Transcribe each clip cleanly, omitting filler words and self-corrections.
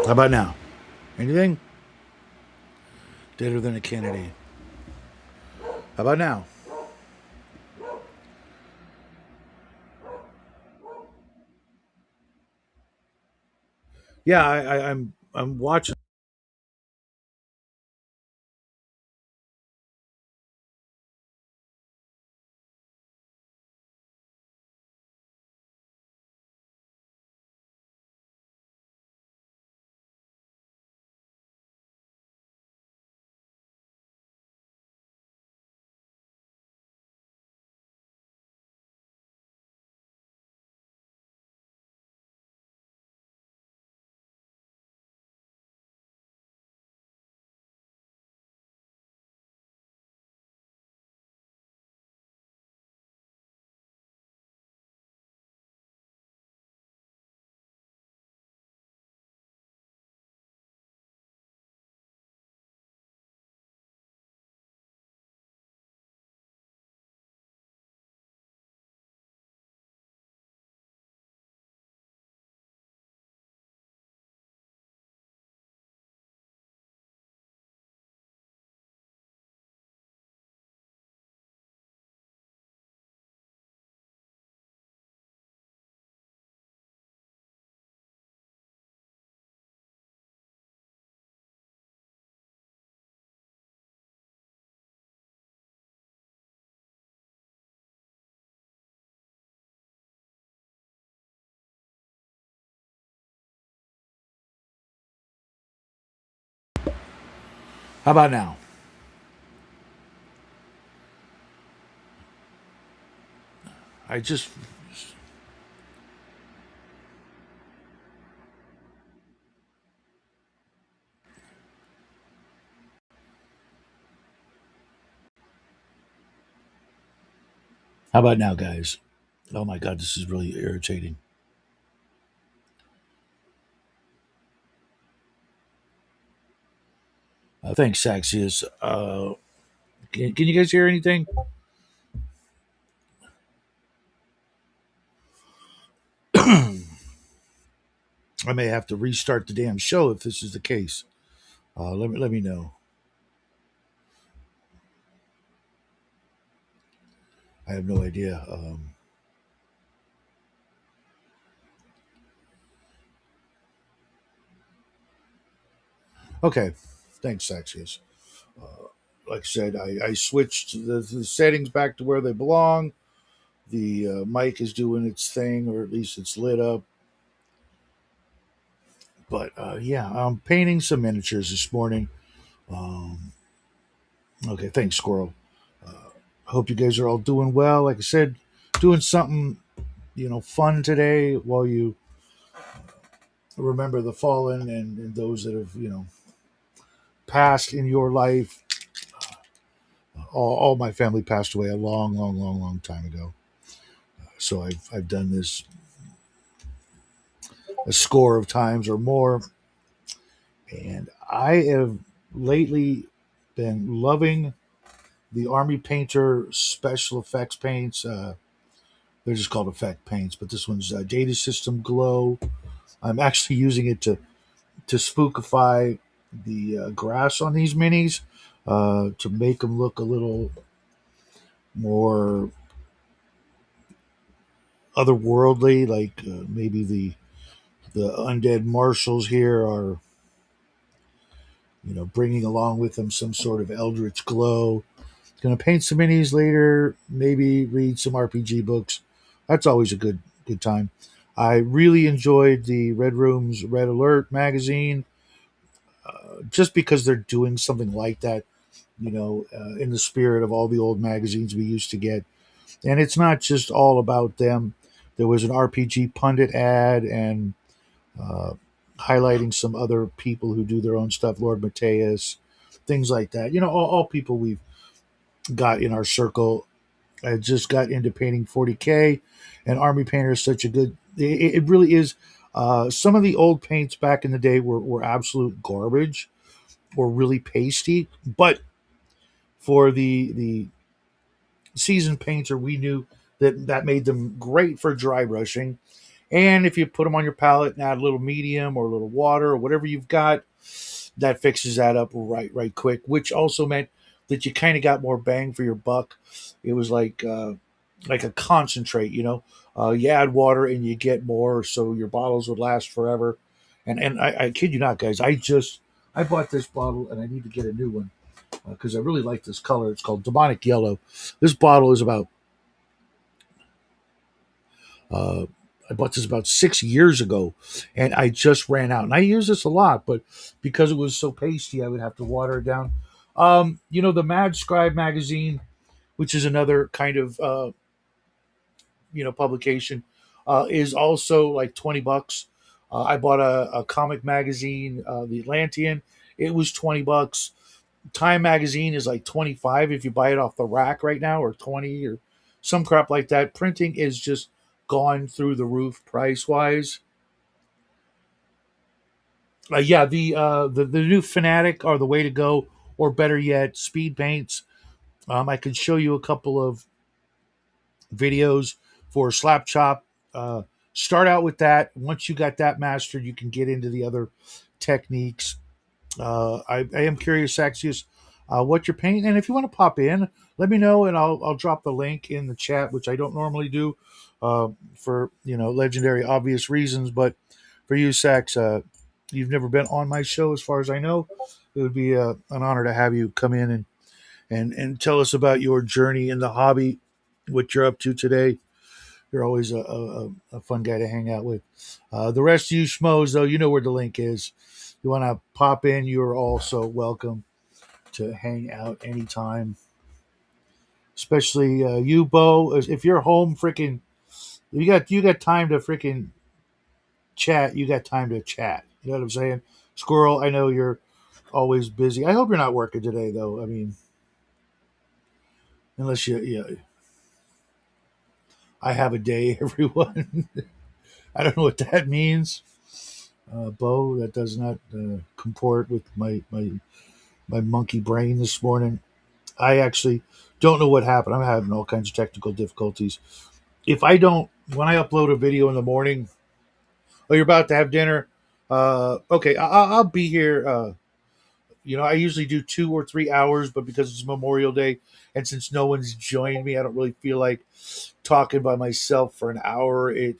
How about now? Anything? Deader than a Kennedy. How about now? Yeah, I'm watching. How about now? I just. How about now, guys? Oh my God, this is really irritating. Thanks, Saxius. Can you guys hear anything? I may have to restart the damn show if this is the case. Let me know. I have no idea. Okay, thanks, Saxius. Like I said, I switched the settings back to where they belong. The mic is doing its thing, or at least it's lit up. But yeah, I'm painting some miniatures this morning. Um, okay, thanks, Squirrel. Hope you guys are all doing well. Like I said, doing something fun today while you remember the fallen and those that have passed in your life. All my family passed away a long, long, long, long time ago. So I've done this a score of times or more, and I have lately been loving the Army Painter special effects paints. They're just called effect paints, but this one's Data System Glow. I'm actually using it to spookify the grass on these minis to make them look a little more otherworldly. Like maybe the undead marshals here are bringing along with them some sort of eldritch glow. Going to paint some minis later. Maybe read some RPG books. That's always a good time. I really enjoyed the Red Room's Red Alert magazine, just because they're doing something like that. In the spirit of all the old magazines we used to get, and it's not just all about them. There was an RPG pundit ad and uh, highlighting some other people who do their own stuff. Lord Mateus, things like that. All people we've got in our circle. I just got into painting 40K, and Army Painter is such a good. It really is. Some of the old paints back in the day were absolute garbage or really pasty, but for the seasoned painter, we knew that made them great for dry brushing, And if you put them on your palette and add a little medium or a little water or whatever you've got, that fixes that up right quick. Which also meant that you kind of got more bang for your buck. It was like a concentrate, you know. You add water and you get more, so your bottles would last forever. And I kid you not, guys, I bought this bottle and I need to get a new one because I really like this color. It's called Demonic Yellow. This bottle is about uh, I bought this about 6 years ago, and I just ran out. And I use this a lot, but because it was so pasty, I would have to water it down. The Mad Scribe magazine, which is another kind of publication, is also like 20 bucks. I bought a comic magazine, the Atlantean. It was 20 bucks. Time magazine is like 25 if you buy it off the rack right now, or 20 or some crap like that. Printing is just gone through the roof price wise. Yeah, the new Fanatic are the way to go, or better yet, speed paints. I could show you a couple of videos for slap chop. Start out with that. Once you got that mastered, you can get into the other techniques. I am curious, Axius, what you're painting, and if you want to pop in, let me know, and I'll drop the link in the chat, which I don't normally do for legendary obvious reasons. But for you, Sax, you've never been on my show, as far as I know. It would be an honor to have you come in and tell us about your journey in the hobby, what you're up to today. You're always a fun guy to hang out with. The rest of you schmoes, though, you know where the link is. You want to pop in, you're also welcome to hang out anytime. Especially you, Bo. If you're home, freaking, you got time to freaking chat. You got time to chat. You know what I'm saying? Squirrel, I know you're always busy. I hope you're not working today, though. I mean, unless I have a day, everyone. I don't know what that means. Bo, that does not comport with my monkey brain this morning. I actually don't know what happened. I'm having all kinds of technical difficulties. If I don't, when I upload a video in the morning, oh, you're about to have dinner. Okay, I'll be here. I usually do 2 or 3 hours, but because it's Memorial Day, and since no one's joined me, I don't really feel like talking by myself for an hour. It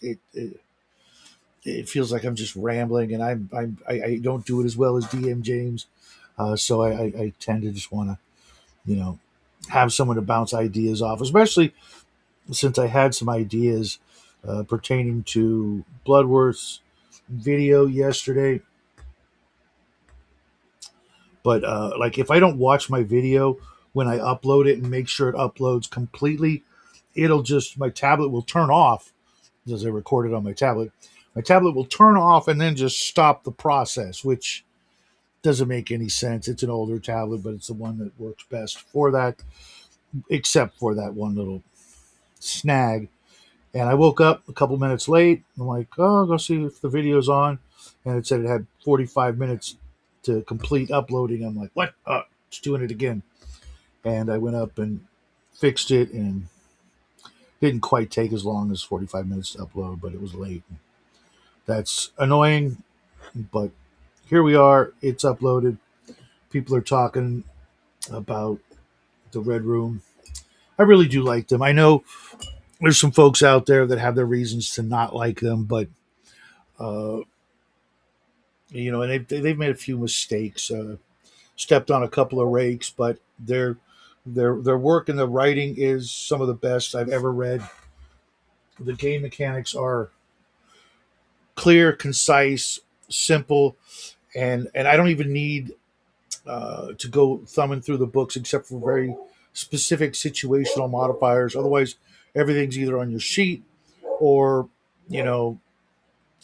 feels like I'm just rambling, and I don't do it as well as DM James. So I tend to just want to have someone to bounce ideas off, especially since I had some ideas pertaining to Bloodworth's video yesterday. But like, if I don't watch my video when I upload it and make sure it uploads completely, my tablet will turn off, as I recorded on my tablet. My tablet will turn off and then just stop the process, which doesn't make any sense. It's an older tablet, but it's the one that works best for that, except for that one little snag. And I woke up a couple minutes late. I'm like, oh, I'll go see if the video's on. And it said it had 45 minutes to complete uploading. I'm like, what? It's doing it again. And I went up and fixed it, and didn't quite take as long as 45 minutes to upload, but it was late. That's annoying, but here we are. It's uploaded. People are talking about the Red Room. I really do like them. I know there's some folks out there that have their reasons to not like them, but uh, and they've made a few mistakes, stepped on a couple of rakes, but their work and the writing is some of the best I've ever read. The game mechanics are clear, concise, simple, and I don't even need to go thumbing through the books except for very specific situational modifiers. Otherwise, everything's either on your sheet or you know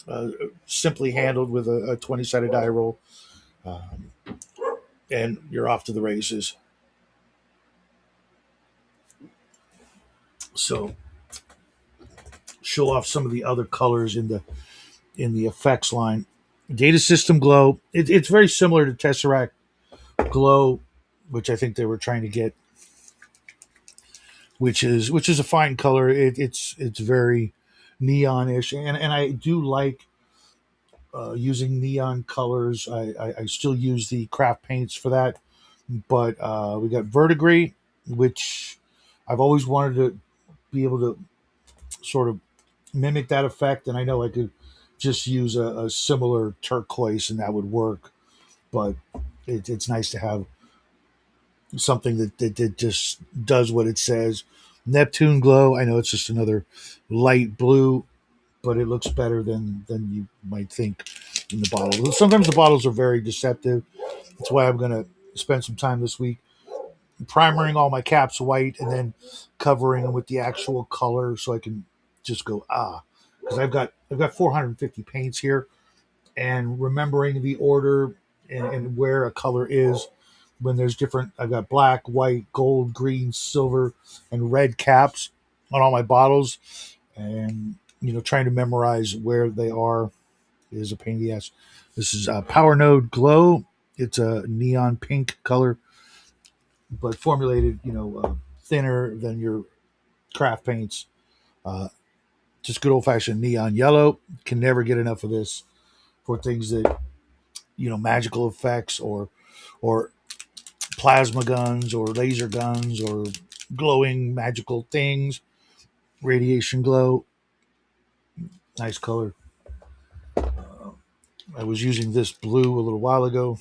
uh, simply handled with a 20-sided die roll, um, and you're off to the races. So, show off some of the other colors in the effects line. Data system glow. It's very similar to Tesseract glow, which I think they were trying to get, which is a fine color. It's very neonish, and I do like using neon colors. I still use the craft paints for that, but we got verdigris, which I've always wanted to be able to sort of mimic that effect, and I know I could just use a similar turquoise and that would work, but it's nice to have something that just does what it says. Neptune glow, I know it's just another light blue, but it looks better than you might think in the bottle. Sometimes the bottles are very deceptive. That's why I'm going to spend some time this week primering all my caps white and then covering them with the actual color so I can just go because I've got 450 paints here, and remembering the order and where a color is when there's different. I've got black, white, gold, green, silver, and red caps on all my bottles, and trying to memorize where they are is a pain in the ass. This is Power Node Glow. It's a neon pink color, but formulated, thinner than your craft paints. Uh, just good old fashioned neon yellow. Can never get enough of this for things that magical effects or plasma guns or laser guns or glowing magical things. Radiation glow, nice color. I was using this blue a little while ago.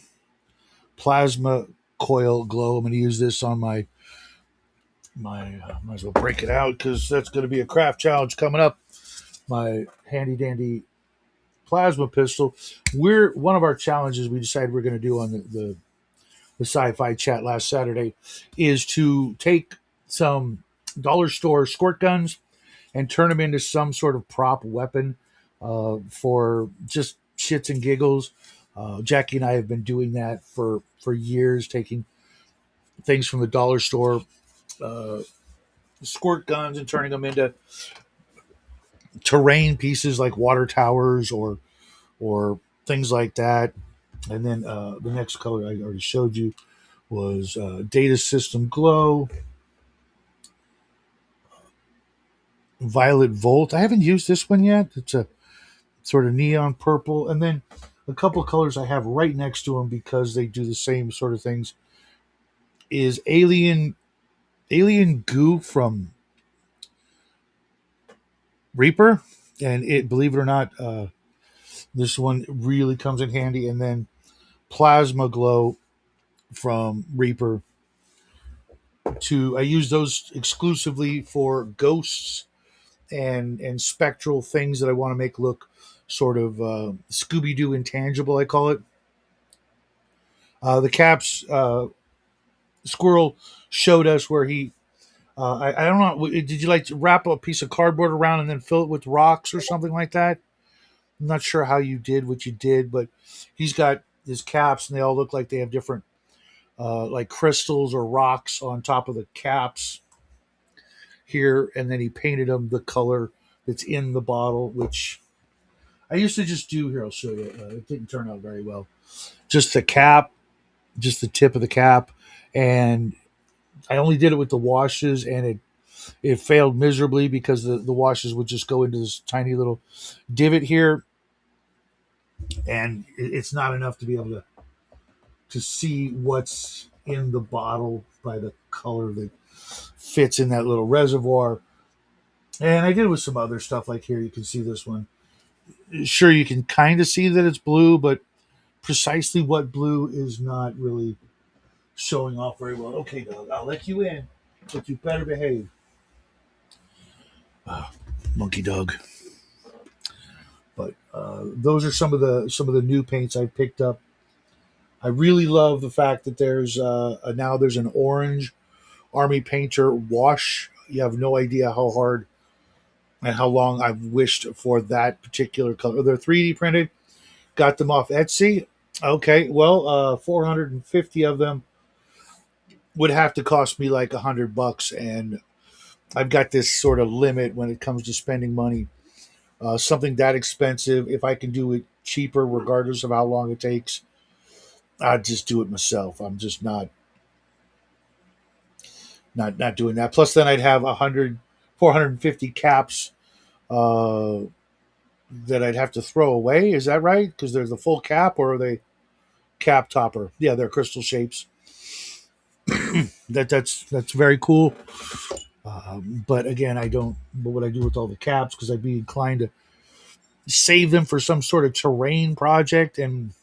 Plasma coil glow. I'm going to use this on my might as well break it out because that's going to be a craft challenge coming up. My handy dandy plasma pistol. We're one of our challenges we decided we're going to do on the sci-fi chat last Saturday is to take some dollar store squirt guns and turn them into some sort of prop weapon for just shits and giggles. Jackie and I have been doing that for years, taking things from the dollar store, uh, squirt guns, and turning them into terrain pieces like water towers or things like that. And then the next color I already showed you was Data System Glow, Violet Volt. I haven't used this one yet. It's a sort of neon purple. And then a couple of colors I have right next to them because they do the same sort of things is Alien Goo from Reaper. And it, believe it or not, this one really comes in handy. And then Plasma Glow from Reaper. I use those exclusively for ghosts and spectral things that I want to make look sort of Scooby Doo intangible. I call it. The caps squirrel showed us where he. I don't know. Did you like to wrap a piece of cardboard around and then fill it with rocks or something like that? I'm not sure how you did what you did, but he's got his caps and they all look like they have different like crystals or rocks on top of the caps here, and then he painted them the color that's in the bottle, which I used to just do here. I'll show you. It didn't turn out very well. Just the cap, just the tip of the cap, and I only did it with the washes, and it failed miserably because the washes would just go into this tiny little divot here, and it's not enough to be able to see what's in the bottle by the color that fits in that little reservoir. And I did it with some other stuff like here. You can see this one. Sure, you can kind of see that it's blue, but precisely what blue is not really showing off very well. Okay, Doug, I'll let you in, but you better behave. Monkey dog. But those are some of the new paints I picked up. I really love the fact that there's now there's an orange Army Painter wash. You have no idea how hard and how long I've wished for that particular color. They're 3D printed. Got them off Etsy. Okay, well, 450 of them would have to cost me like $100, and I've got this sort of limit when it comes to spending money. Something that expensive, if I can do it cheaper, regardless of how long it takes, I'd just do it myself. I'm just not doing that. Plus, then I'd have 450 caps uh, that I'd have to throw away. Is that right? Because there's the full cap, or are they cap topper? Yeah, they're crystal shapes. That's very cool. But again, I don't. What would I do with all the caps? Because I'd be inclined to save them for some sort of terrain project. And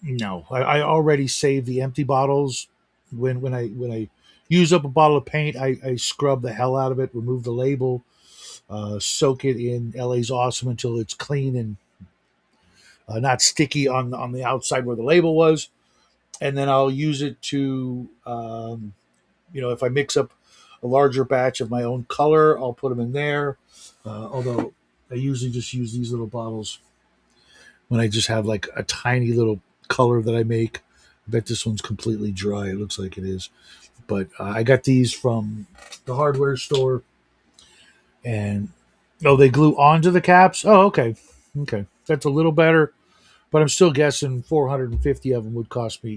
no, I already saved the empty bottles. When I use up a bottle of paint, I scrub the hell out of it, remove the label, soak it in LA's Awesome until it's clean and not sticky on the outside where the label was, and then I'll use it to if I mix up a larger batch of my own color, I'll put them in there. Although I usually just use these little bottles when I just have like a tiny little color that I make. I bet this one's completely dry. It looks like it is, but I got these from the hardware store, and oh, they glue onto the caps. Oh, okay, okay, that's a little better. But I'm still guessing 450 of them would cost me,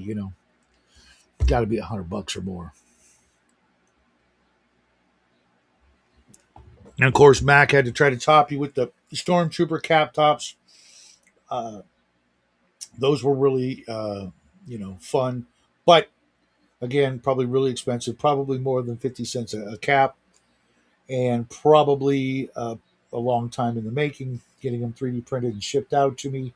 got to be $100 or more. And of course, Mac had to try to top you with the Stormtrooper cap tops. Uh, those were really, fun, but again, probably really expensive. Probably more than 50 cents a cap, and probably a long time in the making, getting them 3D printed and shipped out to me.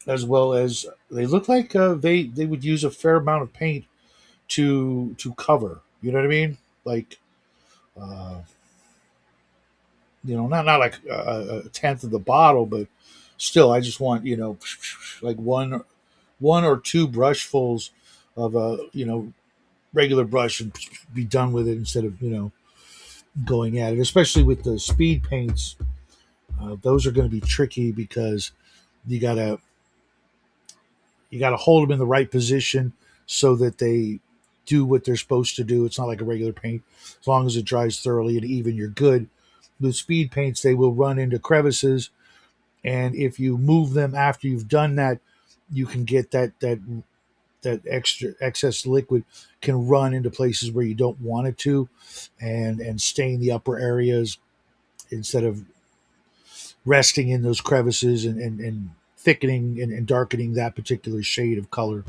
As well as they look like they would use a fair amount of paint to cover. You know what I mean? Like uh, not like a tenth of the bottle, but still, I just want like one or two brushfuls of a regular brush and be done with it instead of going at it. Especially with the speed paints, those are going to be tricky because you gotta you gotta hold them in the right position so that they do what they're supposed to do. It's not like a regular paint. As long as it dries thoroughly and even, you're good. With speed paints, they will run into crevices, and if you move them after you've done that, you can get that extra excess liquid can run into places where you don't want it to, and stain the upper areas instead of resting in those crevices and thickening and darkening that particular shade of color.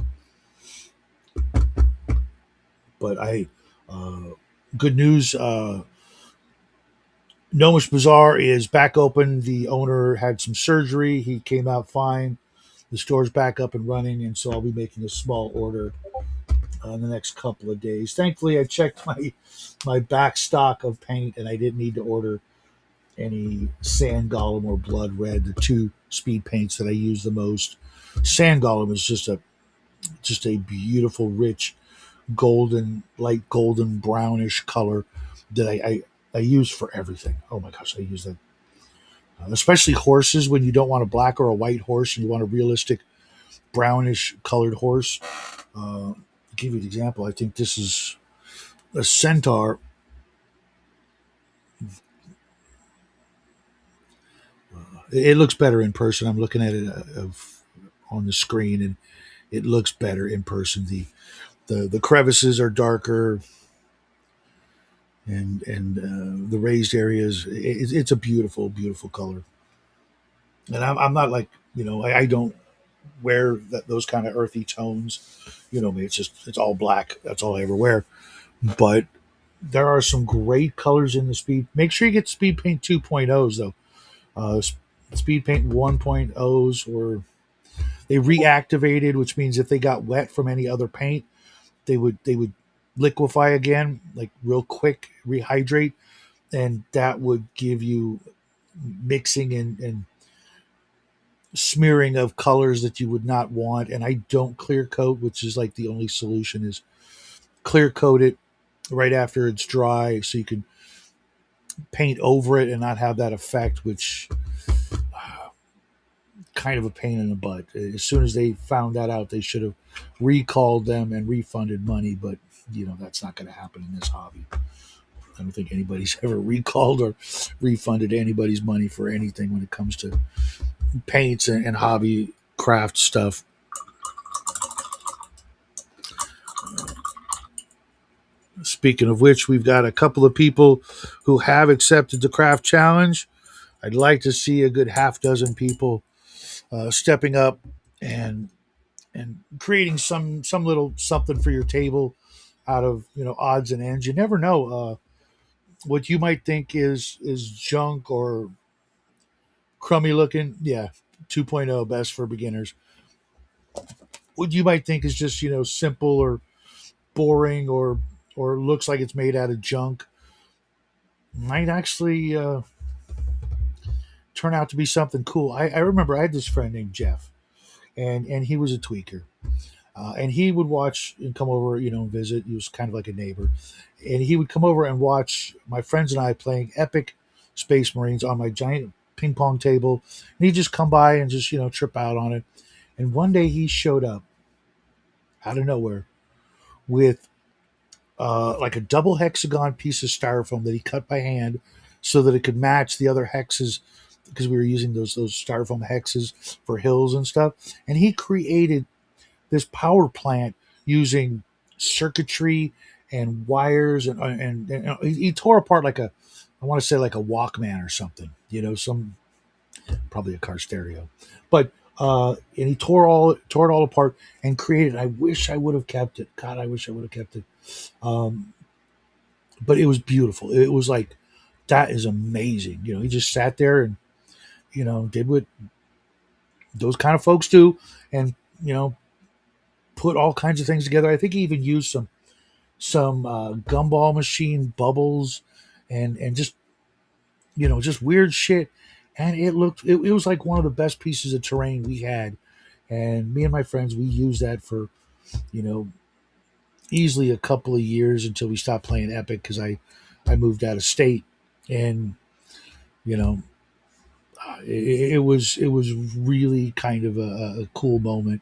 But uh, good news. Gnomish Bazaar is back open. The owner had some surgery. He came out fine. The store's back up and running, and so I'll be making a small order in the next couple of days. Thankfully, I checked my back stock of paint, and I didn't need to order any Sand Golem or Blood Red, the two speed paints that I use the most. Sand Golem is just a beautiful, rich, golden, light golden brownish color that I use for everything. Oh my gosh, I use that. Especially horses, when you don't want a black or a white horse and you want a realistic brownish colored horse. To give you an example, I think this is a centaur. It looks better in person. I'm looking at it on the screen, and it looks better in person. The crevices are darker, and the raised areas. It's a beautiful, beautiful color. And I'm not like I don't wear those kind of earthy tones. You know me. It's all black. That's all I ever wear. But there are some great colors in the speed. Make sure you get Speed Paint 2.0s though. Uh, Speed Paint 1.0s or they reactivated, which means if they got wet from any other paint, they would liquefy again, like real quick, rehydrate, and that would give you mixing and smearing of colors that you would not want. And I don't clear coat, which is like the only solution is clear coat it right after it's dry, so you can paint over it and not have that effect, which kind of a pain in the butt. As soon as they found that out, they should have recalled them and refunded money. But that's not going to happen in this hobby. I don't think anybody's ever recalled or refunded anybody's money for anything when it comes to paints and hobby craft stuff. Speaking of which, we've got a couple of people who have accepted the craft challenge. I'd like to see a good half dozen people stepping up and creating some little something for your table out of odds and ends. You never know what you might think is junk or crummy looking. Yeah, 2.0 best for beginners. What you might think is just simple or boring or looks like it's made out of junk might actually turn out to be something cool. I remember I had this friend named Jeff, and he was a tweaker. And he would watch and come over, and visit. He was kind of like a neighbor, and he would come over and watch my friends and I playing epic Space Marines on my giant ping pong table. And he'd just come by and just trip out on it. And one day he showed up out of nowhere with like a double hexagon piece of styrofoam that he cut by hand so that it could match the other hexes because we were using those styrofoam hexes for hills and stuff. And he created this power plant using circuitry and wires and he tore apart like a I want to say like a Walkman or something, some probably a car stereo, but and he tore it all apart and created. I wish I would have kept it. God, I wish I would have kept it. Um, but it was beautiful. It was like that is amazing. He just sat there and did what those kind of folks do, and put all kinds of things together. I think he even used some gumball machine bubbles and just weird shit. And it was like one of the best pieces of terrain we had. And me and my friends we used that for you know easily a couple of years until we stopped playing Epic because I moved out of state. And you know it was really kind of a cool moment.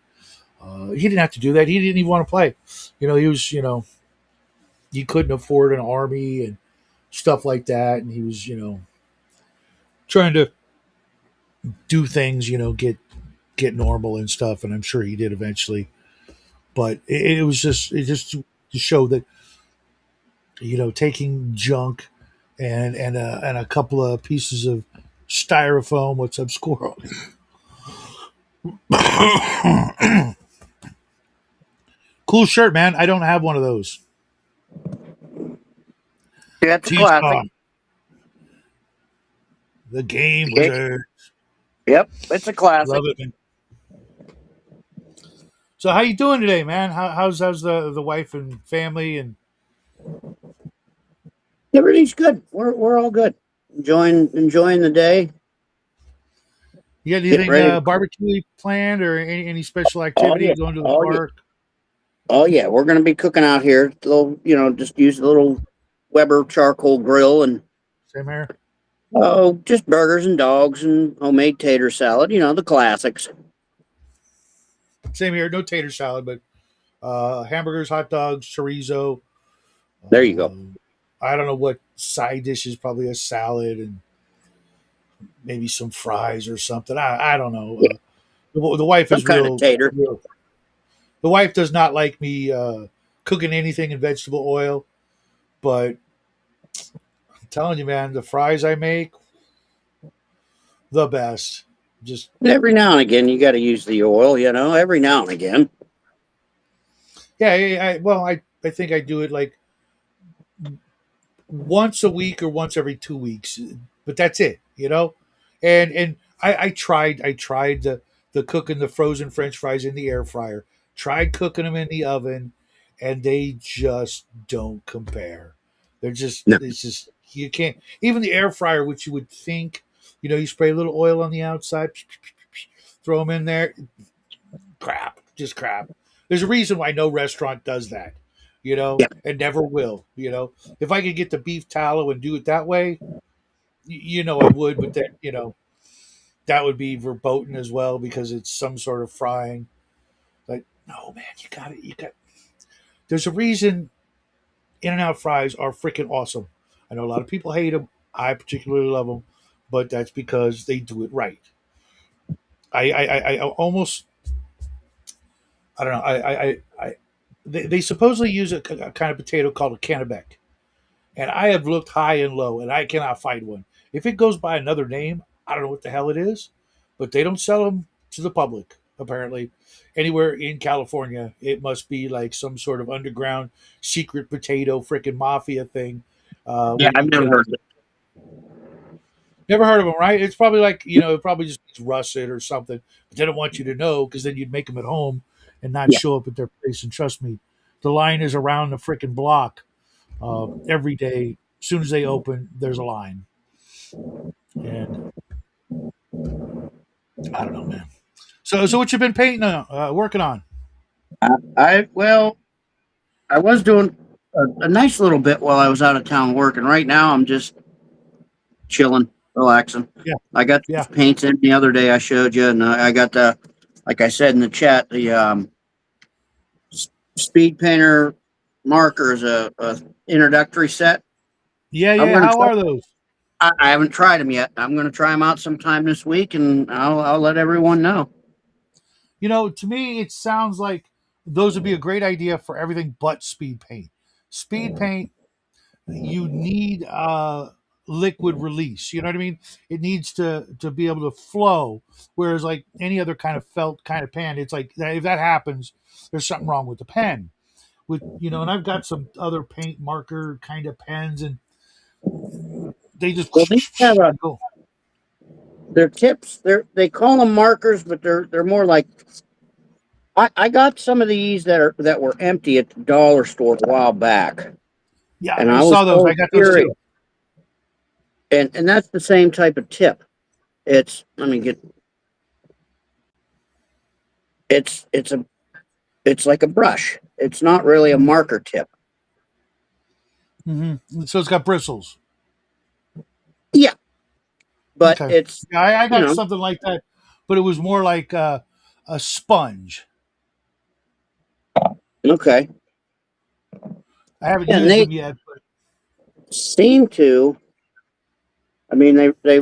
He didn't have to do that. He didn't even want to play. He was he couldn't afford an army and stuff like that, and he was trying to do things, get normal and stuff, and I'm sure he did eventually. But it was just to show that taking junk and a couple of pieces of styrofoam. What's up, squirrel? Cool shirt, man. I don't have one of those. That's a classic. T-Star, the game Okay. wizard. Yep, it's a classic. Love it, man. So how you doing today, man? How's the wife and family and Everything's good. We're all good. Enjoying the day. you got Getting anything ready. barbecue planned or any special Oh activity yeah. going to the Oh yeah. park? Oh yeah. We're gonna be cooking out here. Little, just use a little Weber charcoal grill and Same here. just burgers and dogs and homemade tater salad. The classics. Same here. No tater salad, but hamburgers, hot dogs, chorizo. There you go. I don't know what side dishes. Probably a salad and maybe some fries or something. I don't know. Yeah, The wife some is kind of tater. real. The wife does not like me cooking anything in vegetable oil, but I'm telling you, man, the fries I make, the best. Just Every now and again, you got to use the oil. Every now and again. yeah. Well, I think I do it like once a week or once every 2 weeks, but that's it. And I tried the cooking the frozen French fries in the air fryer. Tried cooking them in the oven, and they just don't compare. No. It's just you can't even the air fryer, which you would think, you spray a little oil on the outside, throw them in there, crap, just crap. There's a reason why no restaurant does that, Yeah. and never will. If I could get the beef tallow and do it that way, I would, but then that would be verboten as well because it's some sort of frying. Like, no, man, you got it. You got. There's a reason In and Out fries are freaking awesome. I know a lot of people hate them. I particularly love them, but that's because they do it right. I almost I don't know. I they supposedly use a kind of potato called a Kennebec, and I have looked high and low, and I cannot find one. If it goes by another name, I don't know what the hell it is, but they don't sell them to the public apparently anywhere in California. It must be like some sort of underground secret potato freaking mafia thing, Yeah, where I've you never can heard of it. never heard of them, right? It's probably like it probably just means russet or something. But they don't want you to know because then you'd make them at home and not Yeah. show up at their place. And trust me, the line is around the freaking block every day. As soon as they open, there's a line, and I don't know, man. So what you been painting on, working on? Well, I was doing a nice little bit while I was out of town working. Right now, I'm just chilling, relaxing. Yeah, I got yeah, those paints in the other day I showed you, and I got the, like I said in the chat, the speed painter markers, a introductory set. yeah, I'm yeah. gonna How try. are those? I haven't tried them yet. I'm gonna try them out sometime this week, and I'll let everyone know. To me, it sounds like those would be a great idea for everything but speed paint. Speed paint, you need liquid release. You know what I mean? It needs to be able to flow. Whereas like any other kind of felt kind of pen, it's like if that happens, there's something wrong with the pen. And I've got some other paint marker kind of pens, and they just Well, these have go. their tips. They call them markers, but they're more like, I got some of these that were empty at the dollar store a while back, Yeah, and I I was saw those. so I got those curious. too. And that's the same type of tip. It's let me get it's a it's like a brush. It's not really a Mm-hmm. marker tip. So it's got bristles. Yeah, but Okay. it's Yeah, I you got know something like that, but it was more like a sponge. okay. I haven't Yeah, and used they them yet, but seem to. I mean, they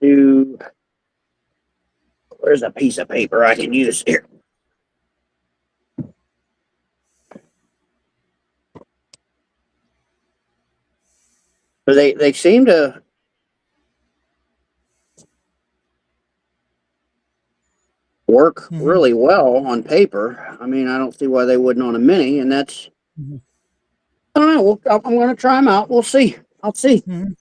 do. Where's a piece of paper I can use here? But they seem to work hmm really well on paper. I mean, I don't see why they wouldn't on a mini, and that's. hmm I don't know. I'm going to try them out. We'll see. I'll see. hmm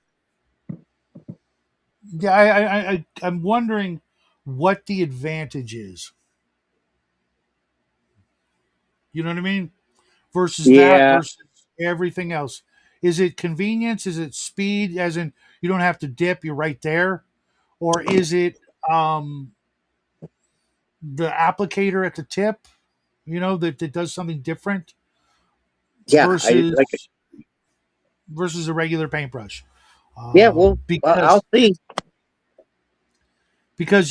yeah, I'm wondering what the advantage is. You know what I mean? Versus that Yeah, versus everything else. Is it convenience? Is it speed? As in, you don't have to dip; you're right there, or is it um, the applicator at the tip? That does something different yeah. I versus a regular paintbrush. yeah. Well, Because I'll see.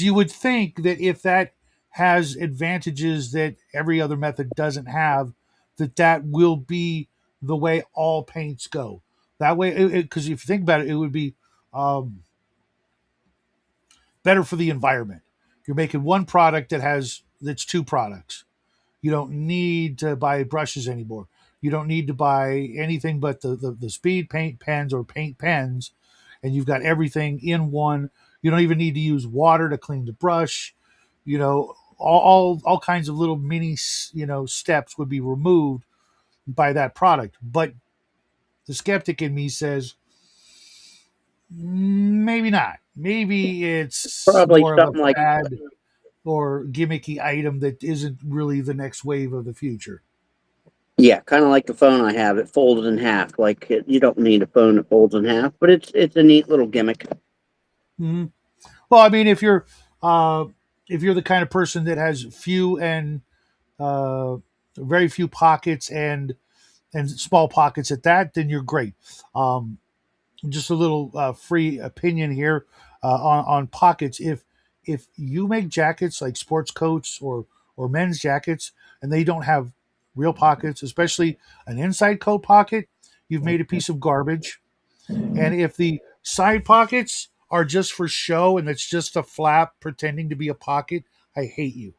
you would think that if that has advantages that every other method doesn't have, that will be the way all paints go. That way, because if you think about it, it would be um, better for the environment. You're making one product that's two products. You don't need to buy brushes anymore. You don't need to buy anything but the speed paint pens or paint pens, and you've got everything in one. You don't even need to use water to clean the brush. All kinds of little mini steps would be removed by that product. But the skeptic in me says maybe not. Maybe it's Probably more of a something like, fad or gimmicky item that isn't really the next wave of the future. yeah, kind of like the phone I have. It folded in half. Like you don't need a phone that folds in half, but it's a neat little gimmick. Mm-hmm. Well, I mean, uh, if you're the kind of person that has few and uh, very few pockets and small pockets at that, then you're great. Um, just a little free opinion here on pockets. If you make jackets like sports coats or men's jackets, and they don't have real pockets, especially an inside coat pocket, you've made a piece of garbage. And if the side pockets are just for show and it's just a flap pretending to be a pocket, I hate you.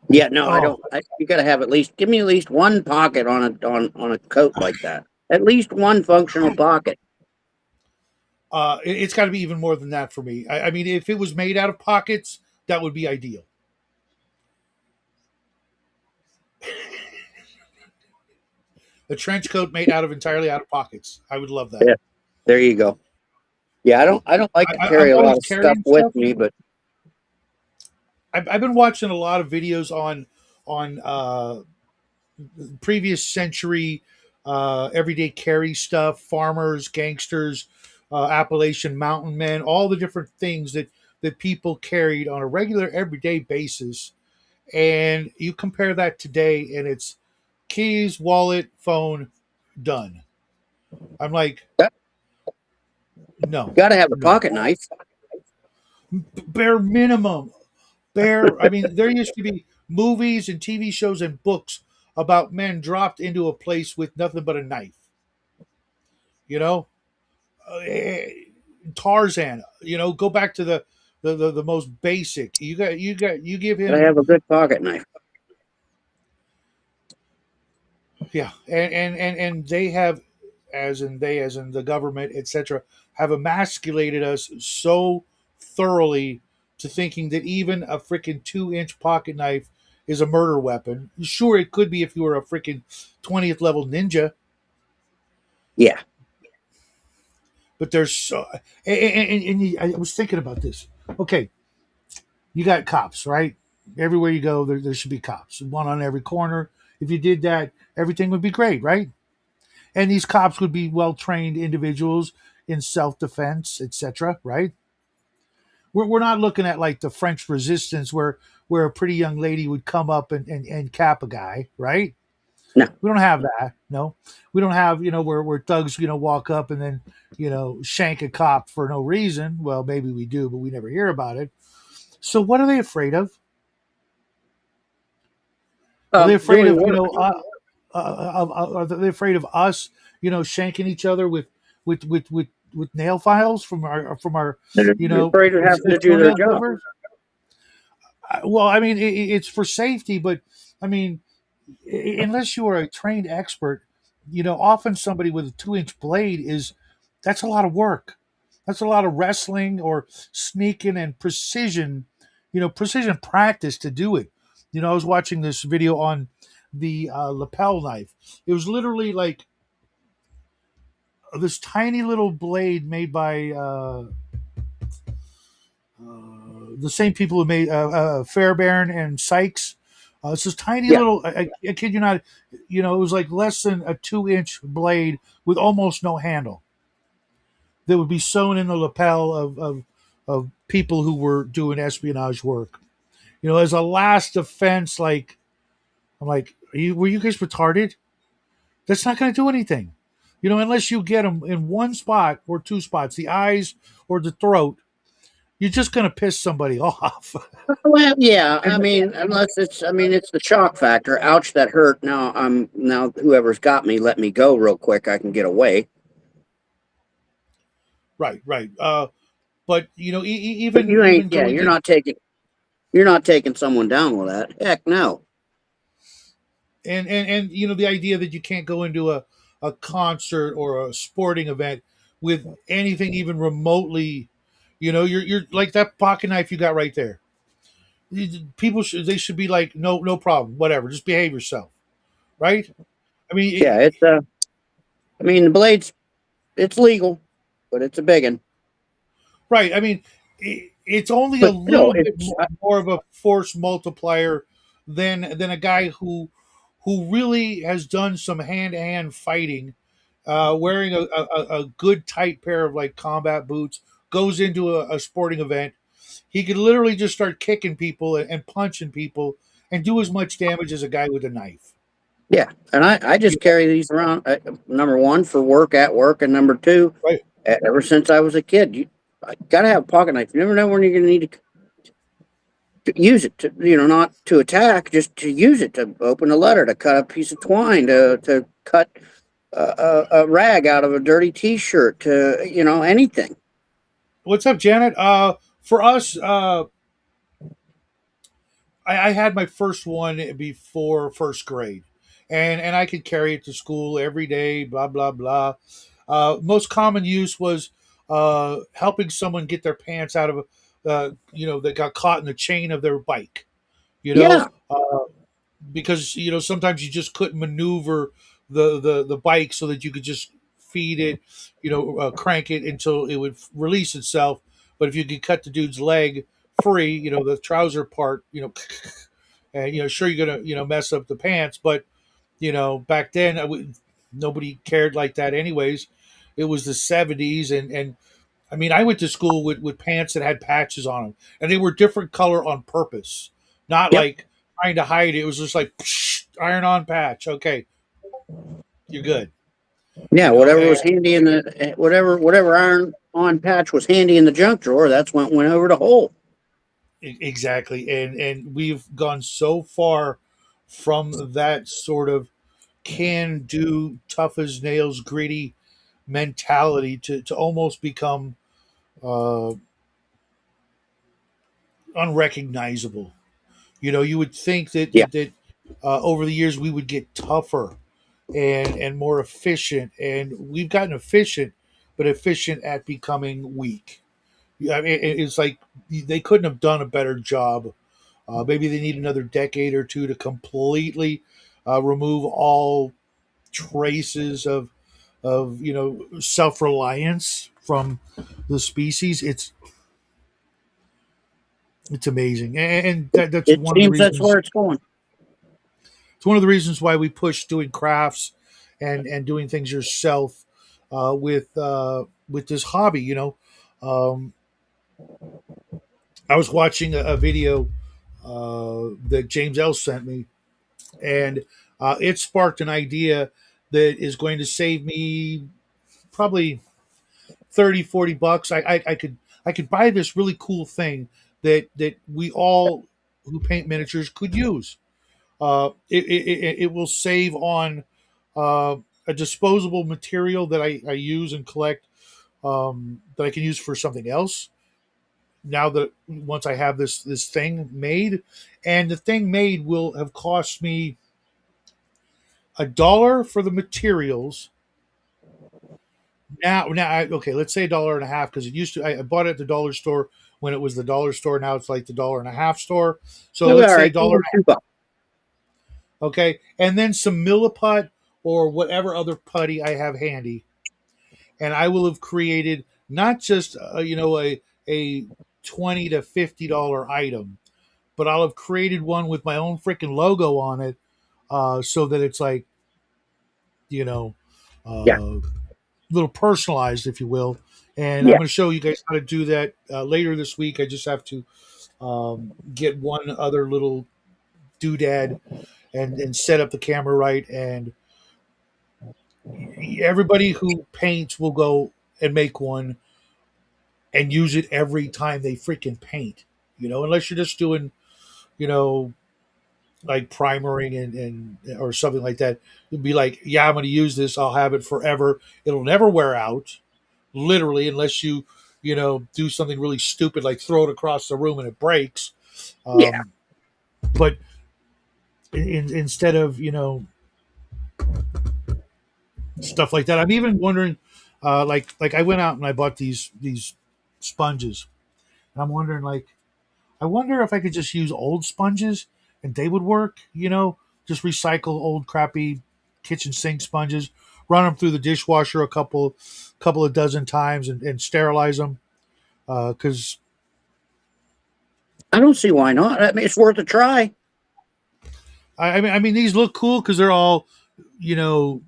Yeah, no, I Oh, don't. You got to have at least give me at least one pocket on a coat like that. At least one functional pocket. it's got to be even more than that for me. I mean, if it was made out of pockets, that would be ideal. A trench coat made out of entirely out of pockets. I would love that. Yeah, there you go. Yeah, I don't like to I'm carry a always lot of stuff carrying with stuff. me, but I've been watching a lot of videos on previous century everyday carry stuff, farmers, gangsters, Appalachian mountain men, all the different things that people carried on a regular everyday basis. And you compare that today, and it's keys, wallet, phone, done. I'm like, you no, got to have a no, pocket knife. bare minimum. Bare. I mean, there used to be movies and TV shows and books about men dropped into a place with nothing but a knife. You know, uh, Tarzan. You know, go back to the most basic. You give Got to him, have a good pocket knife. yeah, and they have, as in the government, etc., have emasculated us so thoroughly to thinking that even a freaking 2 inch pocket knife is a murder weapon. Sure, it could be if you were a freaking 20th level ninja, Yeah. but there's so. I was thinking about this. Okay, you got cops, right? Everywhere you go, there should be cops, one on every corner. If you did that, everything would be great, right? And these cops would be well trained individuals in self defense, etc. Right? We're not looking at like the French Resistance where a pretty young lady would come up and cap a guy, right? No. We don't have that. No, we don't have where thugs walk up and then shank a cop for no reason. Well, maybe we do, but we never hear about it. So what are they afraid of? Are they afraid Doing of work. are they afraid of us shanking each other with nail files from our They're afraid of having to do their toenail job. clippers? Well, I mean, it's for safety, but I mean, unless you are a trained expert, often somebody with a 2 inch blade that's a lot of work. That's a lot of wrestling or sneaking and precision, precision practice to do it. I was watching this video on the lapel knife. It was literally like this tiny little blade made by the same people who made Fairbairn and Sykes. It's this tiny Yeah. little. I kid you not. It was like less than a 2 inch blade with almost no handle that would be sewn in the lapel of people who were doing espionage work. As a last defense, like I'm like, were you guys retarded? That's not going to do anything. Unless you get them in one spot or two spots, the eyes or the throat, you're just going to piss somebody off. Well, yeah. I And mean, it's the shock factor. Ouch, that hurt. Now whoever's got me, let me go real quick. I can get away. right, right. But But you ain't. even Yeah, going to you're not taking someone down with that. Heck no. and the idea that you can't go into a concert or a sporting event with anything even remotely, you're like that pocket knife you got right there. People should be like, no problem, whatever, just behave yourself, right? I mean, Yeah, the blades. It's legal, but it's a big one. right. I mean, it's only a But still, little bit it's more of a force multiplier than a guy who really has done some hand to hand fighting, wearing a good tight pair of like combat boots, goes into a sporting event. He could literally just start kicking people and punching people and do as much damage as a guy with a knife. yeah. And I just carry these around. Number one for work at work, and number two, Right. ever since I was a kid, I gotta have a pocket knife. You never know when you're gonna need to use it to, not to attack, just to use it to open a letter, to cut a piece of twine, to cut a rag out of a dirty T-shirt, to anything. What's up, Janet? For us, I had my first one before first grade, and I could carry it to school every day. Blah blah blah. Most common use was helping someone get their pants out of that got caught in the chain of their bike. You know, Yeah, because sometimes you just couldn't maneuver the bike so that you could just feed it, crank it until it would release itself. But if you could cut the dude's leg free, the trouser part, and sure, you're gonna mess up the pants, but back then nobody cared like that anyways. It was the 70s, and I mean, I went to school with pants that had patches on them, and they were different color on purpose, not yep, like trying to hide it. It was just like psh, iron on patch. Okay, you're good. yeah. Whatever And was handy in the whatever iron on patch was handy in the junk drawer. That's when it went over the hole. exactly, and we've gone so far from that sort of can do, tough as nails, gritty mentality to almost become uh, unrecognizable. You would think that Yeah, over the years we would get tougher and more efficient, and we've gotten efficient, but efficient at becoming weak. Yeah, I mean, it's like they couldn't have done a better job. Maybe they need another decade or two to completely remove all traces of self reliance from the species. It's amazing, and that's it one of the seems that's reasons. where it's going. It's one of the reasons why we push doing crafts and doing things yourself with this hobby. Um, I was watching a video that James L sent me, and it sparked an idea that is going to save me probably 30, 40 bucks. I could buy this really cool thing that we all who paint miniatures could use. It will save on a disposable material that I use and collect, that I can use for something else. Now that once I have this thing made, and the thing made will have cost me $1 for the materials. Okay, let's say $1.50, because it used to. I bought it at the dollar store when it was the dollar store. Now it's like the $1.50 store. So All let's say right, dollar. over $2. Okay, and then some milliput or whatever other putty I have handy, and I will have created not just a $20 to $50 item, but I'll have created one with my own freaking logo on it, so that it's like you know, Yeah, uh, little personalized, if you will. And I'm yeah, going to show you guys how to do that later this week. I just have to get one other little doodad and set up the camera right, and everybody who paints will go and make one and use it every time they freaking paint. Unless you're just doing, you know, like primering and or something like that. You'd be like, yeah, I'm going to use this. I'll have it forever. It'll never wear out, literally, unless do something really stupid like throw it across the room and it breaks. yeah, Um, but instead of stuff like that, I'm even wondering, like I went out and I bought these sponges. And I'm wondering, like, I wonder if I could just use old sponges and they would work. Just recycle old crappy kitchen sink sponges, run them through the dishwasher a couple of dozen times, and sterilize them. Because I don't see why not. I mean, it's worth a try. I mean these look cool because they're all you know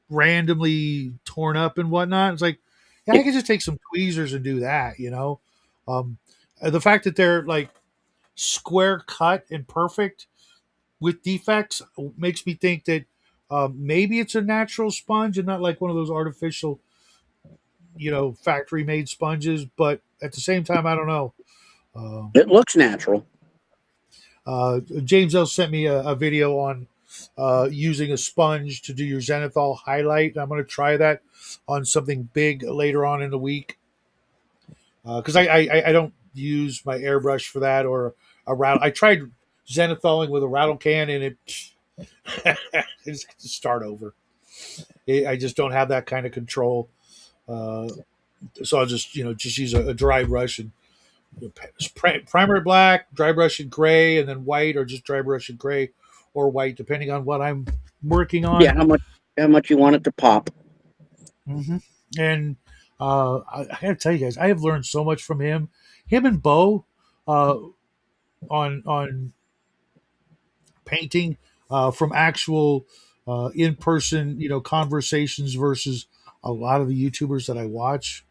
randomly torn up and whatnot. It's like, yeah, Yeah, I could just take some tweezers and do that. Um, the fact that they're like square cut and perfect with defects makes me think that maybe it's a natural sponge and not like one of those artificial, factory made sponges. But at the same time, I don't know. it looks natural. James L sent me a video on using a sponge to do your zenithal highlight. I'm going to try that on something big later on in the week, because I don't use my airbrush for that or a route. I tried zenithaling with a rattle can, and it it's to start over. I just don't have that kind of control. Uh, so I'll just just use a dry brush and primer black, dry brush in gray, and then white, or just dry brush in gray or white, depending on what I'm working Yeah, on. how much you want it to pop. Hmm. And I got to tell you guys, I have learned so much from him. Him and Bo uh, on painting from actual in person, conversations versus a lot of the YouTubers that I watch.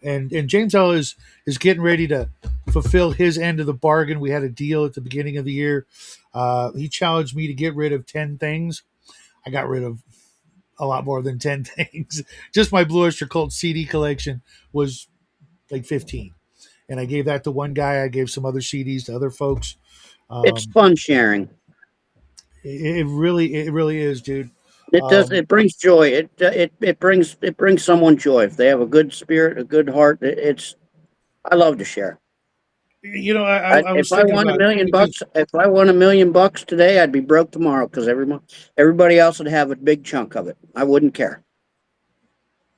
And James L is getting ready to fulfill his end of the bargain. We had a deal at the beginning of the year. He challenged me to get rid of 10 things. I got rid of a lot more than 10 things. Just my Blue Oyster Cult CD collection was like 15, and I gave that to one guy. I gave some other CDs to other folks. It's Um, fun sharing. it really is, dude. It does. Um, It brings joy. It brings someone joy if they have a good spirit, a good heart. I love to share. I If was I thinking won a about it million because bucks, if I won $1 million today, I'd be broke tomorrow because everybody else would have a big chunk of it. I wouldn't care.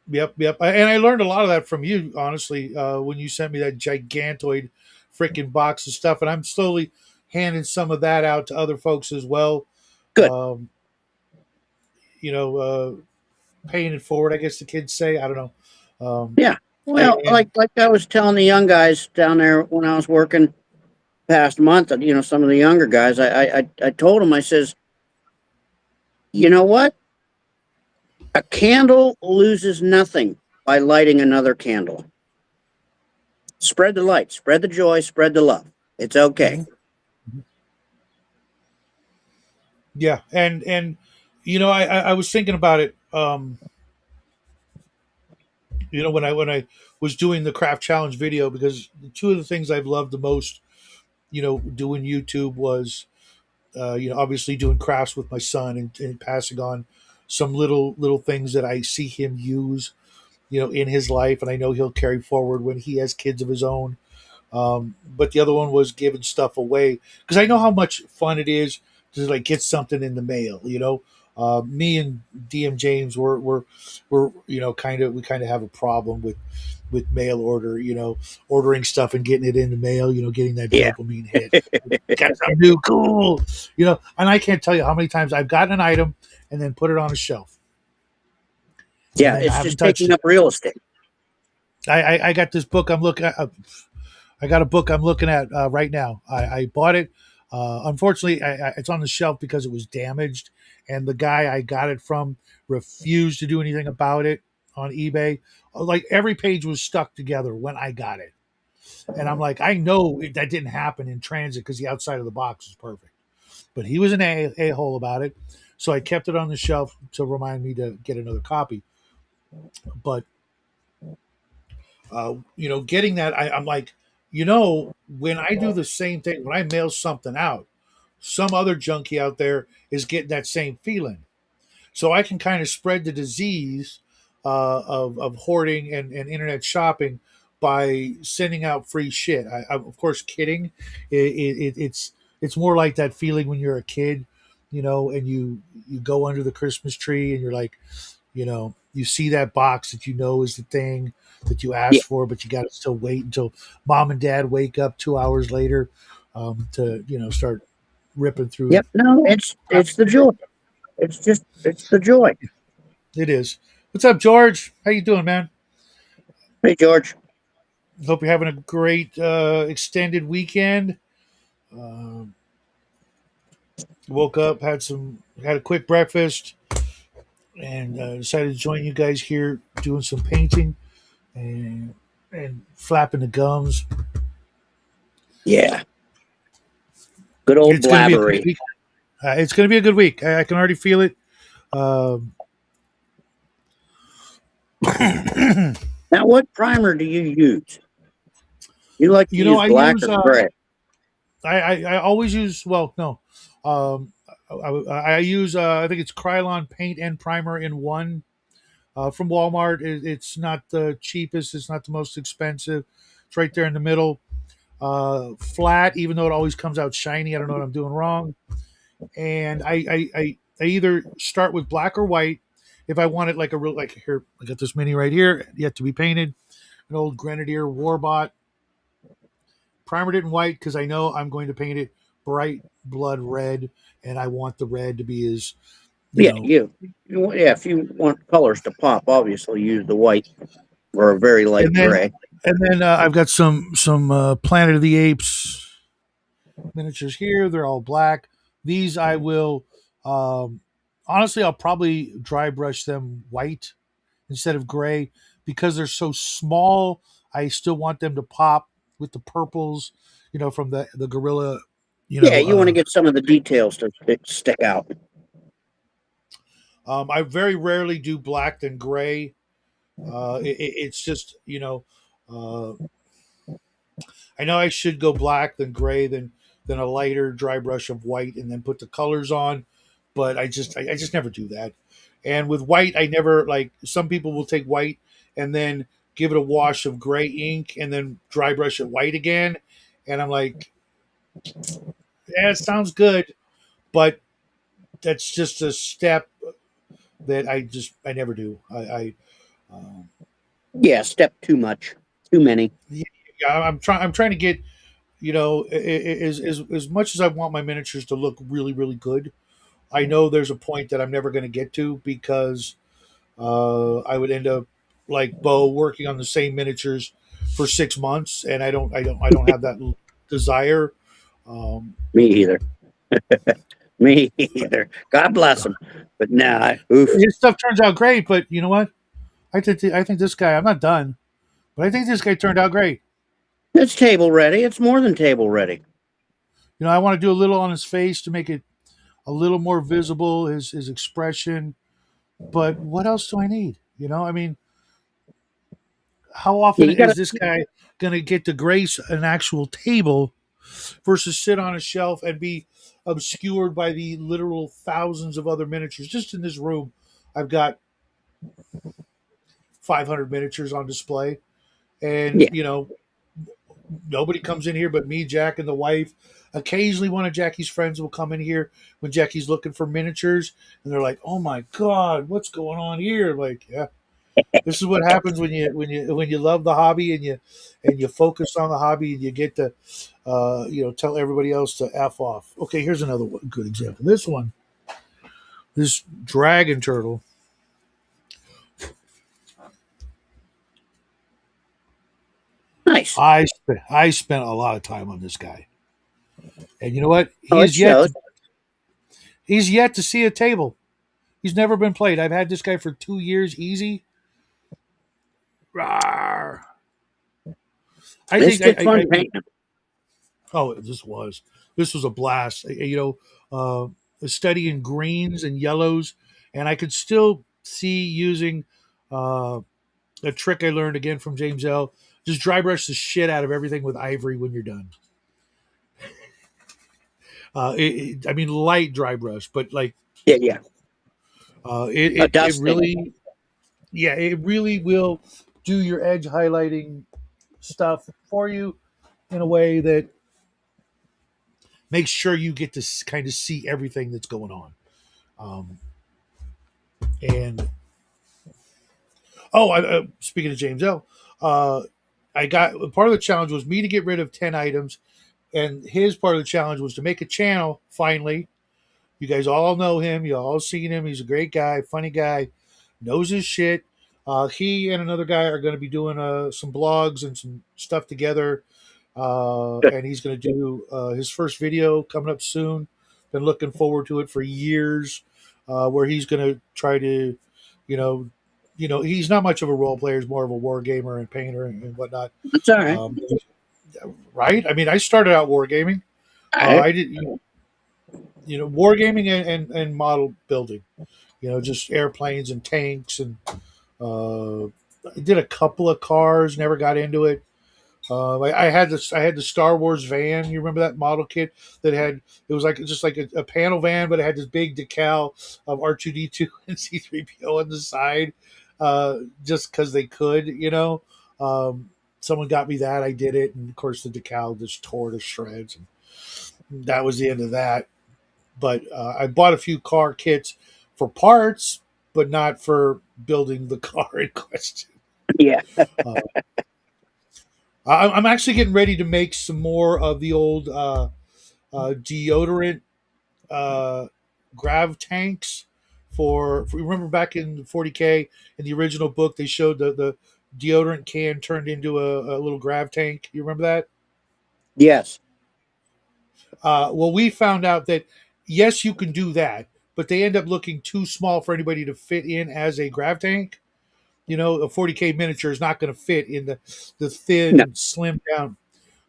yep. And I learned a lot of that from you, honestly, when you sent me that gigantoid freaking box of stuff. And I'm slowly handing some of that out to other folks as well. Good. Um, paying it forward, I guess the kids say. I don't know. Yeah. Well, And like I was telling the young guys down there when I was working past month, some of the younger guys, I told them, I says, you know what? A candle loses nothing by lighting another candle. Spread the light, spread the joy, spread the love. It's okay. mhm, mhm. Yeah, and I was thinking about it. When I was doing the craft challenge video, because two of the things I've loved the most, doing YouTube was, obviously doing crafts with my son, and passing on some little things that I see him use, in his life, and I know he'll carry forward when he has kids of his own. But the other one was giving stuff away, because I know how much fun it is to like get something in the mail. Me and DM James were kind of we kind of have a problem with mail order. Ordering stuff and getting it in the mail. Getting that Yeah. dopamine hit. Got something new, cool. And I can't tell you how many times I've gotten an item and then put it on a shelf, and Yeah. then I It's haven't just touched taking it. up real estate. I got this book I'm looking at. I got a book I'm looking at right now. I bought it. Unfortunately, it's on the shelf because it was damaged, and the guy I got it from refused to do anything about it on eBay. Like every page was stuck together when I got it, and I'm like, I know that didn't happen in transit because the outside of the box is perfect. But he was an a hole about it, so I kept it on the shelf to remind me to get another copy. But getting that, I'm like, when I do the same thing, when I mail something out, some other junkie out there is getting that same feeling. So I can kind of spread the disease of hoarding and internet shopping by sending out free shit. I'm of course kidding. It's more like that feeling when you're a kid, and you go under the Christmas tree and you're like, you see that box that is the thing that you Yeah. asked for, but you got to still wait until mom and dad wake up 2 hours later to start ripping through. Yep. No, it's the joy. It's the joy. It is. What's up, George? How you doing, man? Hey, George. Hope you're having a great extended weekend. Um, woke up, had a quick breakfast, and decided to join you guys here doing some painting and flapping the gums. Yeah. Good old It's going to be a good blabbery. week. It's going to be a good week. I can already feel it. Um, Now, what primer do you use? You like to use I black use or gray? I always use, well, no, um, I use I think it's Krylon paint and primer in one from Walmart. It's not the cheapest, it's not the most expensive. It's right there in the middle. flat, even though it always comes out shiny. I don't know what I'm doing wrong. And I either start with black or white. If I want it like a real, like here, I got this mini right here, yet to be painted, an old Grenadier Warbot. Primered it in white because I know I'm going to paint it bright blood red, and I want the red to be as, you Yeah, know. yeah. If you want colors to pop, obviously use the white or a very light And then gray. I've got some Planet of the Apes miniatures here. They're all black. These I will, um, honestly, I'll probably dry brush them white instead of gray because they're so small. I still want them to pop with the purples, from the gorilla. You Yeah, know, you want to uh, get some of the details to stick out. I very rarely do black than gray. It's just uh, I know I should go black than gray than a lighter dry brush of white and then put the colors on, but I just never do that. And with white, I never like some people will take white and then give it a wash of gray ink and then dry brush it white again, and I'm like, yeah, it sounds good, but that's just a step that I never do. Um, Yeah, step too much, too many. yeah, I'm trying to get as much as I want my miniatures to look really really good. I know there's a point that I'm never going to get to because I would end up like Bo working on the same miniatures for 6 months, and I don't have that desire. Um, Me either. Me either. God bless him. But nah, oof. his stuff turns out great, but you know what? I think this guy. I'm not done, but I think this guy turned out great. It's table ready. It's more than table ready. I want to do a little on his face to make it a little more visible, his expression. But what else do I need? I mean, how Yeah, often you got to. is this guy going to get to grace an actual table versus sit on a shelf and be obscured by the literal thousands of other miniatures? Just in this room, I've got 500 miniatures on display, and Yeah, nobody comes in here but me, Jack, and the wife. Occasionally, one of Jackie's friends will come in here when Jackie's looking for miniatures, and they're like, "Oh my god, what's going on here?" Like, yeah, this is what happens when you love the hobby and you focus on the hobby and you get to tell everybody else to f off. Okay, here's another good example. This dragon turtle. nice. I spent a lot of time on this guy, and you know what? Oh, it shows. He's yet to see a table. He's never been played. I've had this guy for 2 years, easy. Rawr. I It's think just fun painting. oh, this was a blast. Studying greens and yellows, and I could still see using uh, a trick I learned again from James L. Just dry brush the shit out of everything with ivory when you're done. I mean, light dry brush, but like Yeah, yeah. A it dusting. really, yeah, it really will do your edge highlighting stuff for you in a way that makes sure you get to kind of see everything that's going on. Um, and speaking of James L, uh, I got part of the challenge was me to get rid of 10 items, and his part of the challenge was to make a channel. Finally, you guys all know him. You all seen him. He's a great guy, funny guy, knows his shit. He and another guy are going to be doing some blogs and some stuff together, and he's going to do his first video coming up soon. Been looking forward to it for years, where he's going to try to, you know, he's not much of a role player. He's more of a war gamer and painter and whatnot. It's all right. Um, right? I mean, I started out wargaming. All right. I did, wargaming and model building. Just airplanes and tanks and I did a couple of cars. Never got into it. I had this. I had the Star Wars van. You remember that model kit that had? It was like just like a panel van, but it had this big decal of R2D2 and C3PO on the side, just because they could. Um, Someone got me that. I did it, and of course the decal just tore to shreds. And that was the end of that. But I bought a few car kits for parts, but not for building the car in question. Yeah. Uh, I'm actually getting ready to make some more of the old deodorant uh, grav tanks for remember back in 40K in the original book they showed the deodorant can turned into a little grav tank. You remember that? Yes. Well, we found out that yes, you can do that, but they end up looking too small for anybody to fit in as a grav tank. You know, a 40K miniature is not going to fit in the No. thin, slim down.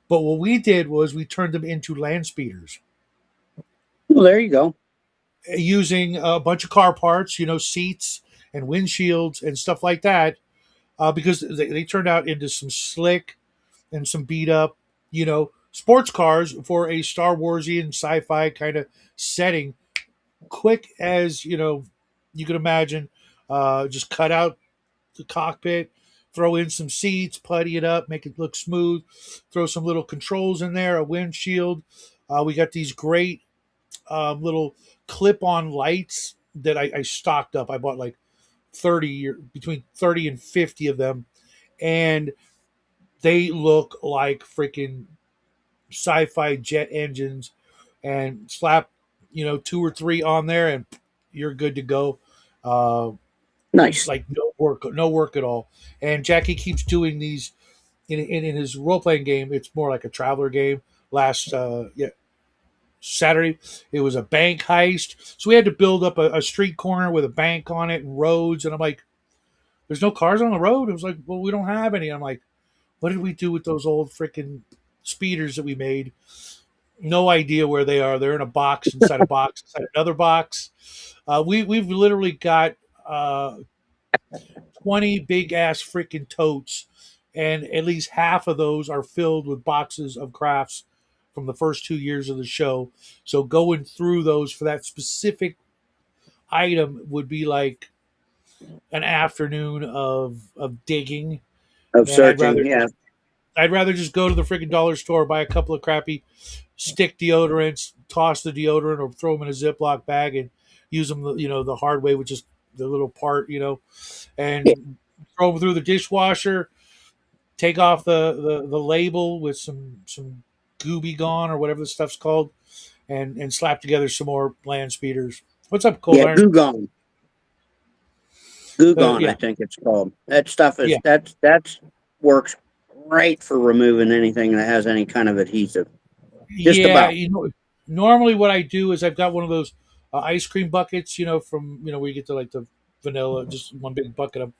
But what we did was we turned them into land speeders Well, there you go. using a bunch of car parts, you know, seats and windshields and stuff like that, because they turned out into some slick and some beat up, you know, sports cars for a Star Warsian sci-fi kind of setting. Quick as you know, you can imagine. Just cut out the cockpit, throw in some seats, putty it up, make it look smooth. Throw some little controls in there, a windshield. We got these great little clip-on lights that I stocked up. I bought like 30 or between 30 and 50 of them, and they look like freaking sci-fi jet engines. And slap, you know, two or three on there, and you're good to go. Uh, Nice. like no work at all. And Jackie keeps doing these in his role playing game. It's more like a traveler game. Last Saturday, it was a bank heist. So we had to build up a street corner with a bank on it and roads. And I'm like, there's no cars on the road. It was like, well, we don't have any. I'm like, what did we do with those old freaking speeders that we made? No idea where they are. They're in a box inside a box inside another box. We've literally got 20 big ass freaking totes, and at least half of those are filled with boxes of crafts from the first 2 years of the show. So going through those for that specific item would be like an afternoon of digging, Of and searching. Yeah. I'd rather just go to the freaking dollar store, buy a couple of crappy stick deodorants, toss the deodorant, or throw them in a Ziploc bag and use them, you know, the hard way, which is the little part, you know, Yeah. and throw them through the dishwasher. Take off the label with some gooby gone or whatever the stuff's called, and slap together some more land speeders. What's up, Cold Yeah. Iron? Gugon. Gugon, I Yeah, think it's called. That stuff is yeah, that's works great for removing anything that has any kind of adhesive. Just yeah. about. You know, normally what I do is I've got one of those ice cream buckets. You know, from where you get to like the vanilla, just one big bucket of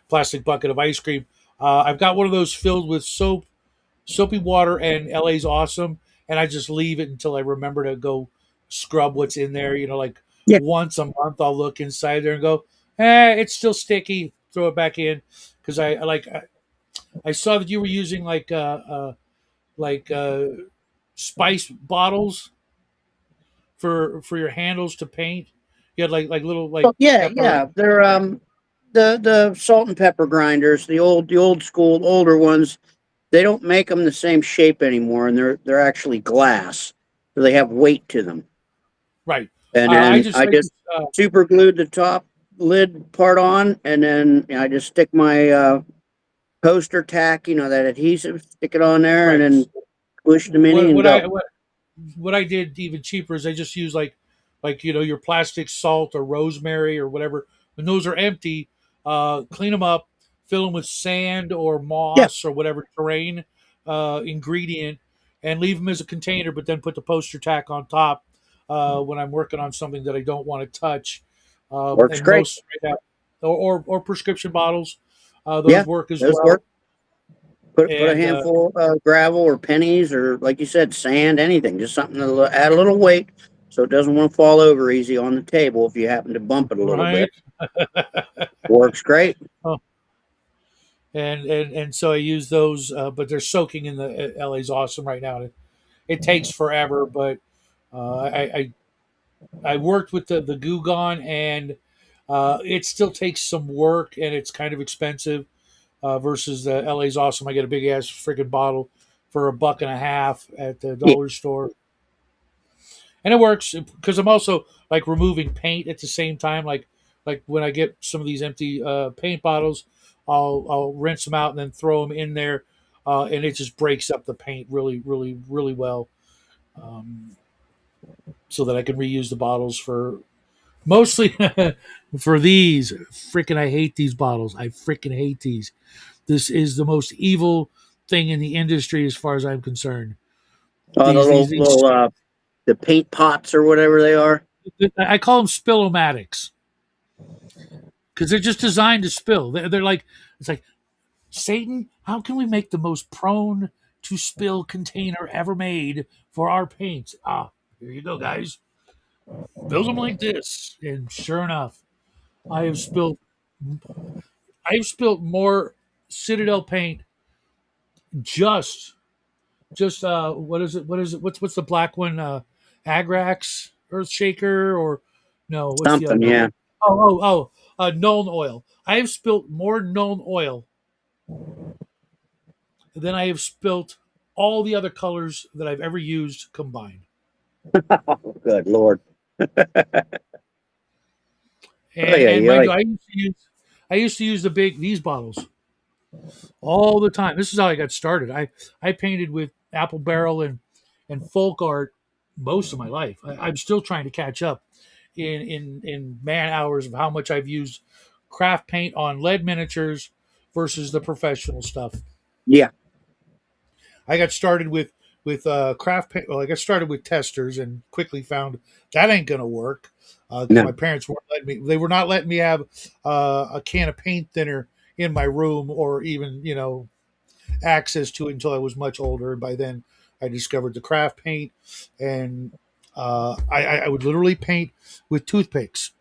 plastic bucket of ice cream. I've got one of those filled with soapy water and LA's awesome, and I just leave it until I remember to go scrub what's in there. You know, like Yeah. once a month I'll look inside there and go, it's still sticky. Throw it back in because I saw that you were using like spice bottles for your handles to paint. You had like little Oh, like yeah, pepper. yeah. They're the salt and pepper grinders, the old school older ones. They don't make them the same shape anymore, and they're actually glass, so they have weight to them. Right. And I then just I I just just super glued the top lid part on, and then I just stick my poster tack, that adhesive, stick it on there, and right. then push the mini What and what go. I what I did even cheaper is I just use like your plastic salt or rosemary or whatever. When those are empty, clean them up, fill them with sand or Yeah, moss or whatever terrain ingredient, and leave them as a container. But then put the poster tack on top when I'm working on something that I don't want to touch. works And great. most right now, or prescription bottles, those Yeah, work as those well. work. Put a And handful of gravel or pennies or, like you said, sand, anything, just something to add a little weight so it doesn't want to fall over easy on the table if you happen to bump it a little right. bit. Works great. And so I use those, but they're soaking in the LA's awesome right now. It takes forever, but I worked with the Gugon, and it still takes some work, and it's kind of expensive. versus the LA's Awesome. I get a big ass freaking bottle for $1.50 at the Yeah. dollar store, and it works because I'm also like removing paint at the same time. Like when I get some of these empty paint bottles, I'll rinse them out and then throw them in there, and it just breaks up the paint really well, um, so that I can reuse the bottles for mostly for these. Freaking, I hate these bottles. I freaking hate these. This is the most evil thing in the industry as far as I'm concerned. Oh, the These the paint pots or whatever they are. I call them spillomatics because they're just designed to spill. They're like, it's like, Satan, how can we make the most prone to spill container ever made for our paints? Ah, here you go, guys. Fill them like this, and sure enough, I have spilled. I've spilled more Citadel paint just what is it? What is it? What's the black one? Agrax Earthshaker or no? What's the other Something, one? yeah. Nuln oil. I have spilt more Nuln oil than I have spilt all the other colors that I've ever used combined. Oh, good Lord. Oh, And yeah, and yeah. mind you, Like, I used to use the big these bottles all the time. This is how I got started. I painted with apple barrel and folk art most of my life. I'm still trying to catch up in man hours of how much I've used craft paint on lead miniatures versus the professional stuff. yeah. I got started with craft paint. Well, I got started with testers and quickly found that ain't gonna work because my No. parents weren't letting me. They were not letting me have a can of paint thinner in my room or even access to it until I was much older. By then, I discovered the craft paint, and I would literally paint with toothpicks.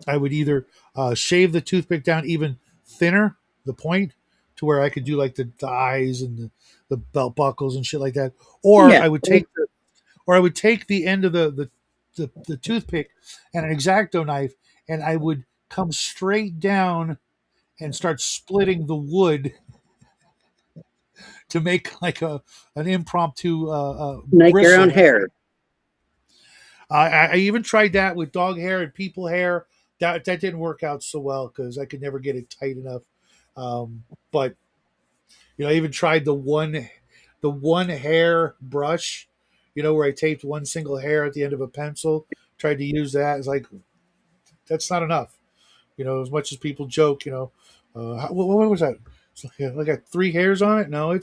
I would either shave the toothpick down even thinner, the point, to where I could do like the eyes and the belt buckles and shit like that, or Yeah. I would take the end of the toothpick and an exacto knife, and I would come straight down and start splitting the wood to make like a an impromptu Make your own bristle. hair. I even tried that with dog hair and people hair. That didn't work out so well because I could never get it tight enough. But I even tried the one hair brush, where I taped one single hair at the end of a pencil. Tried to use that. It's like that's not enough. As much as people joke, what was that? It's like, I got three hairs on it. No,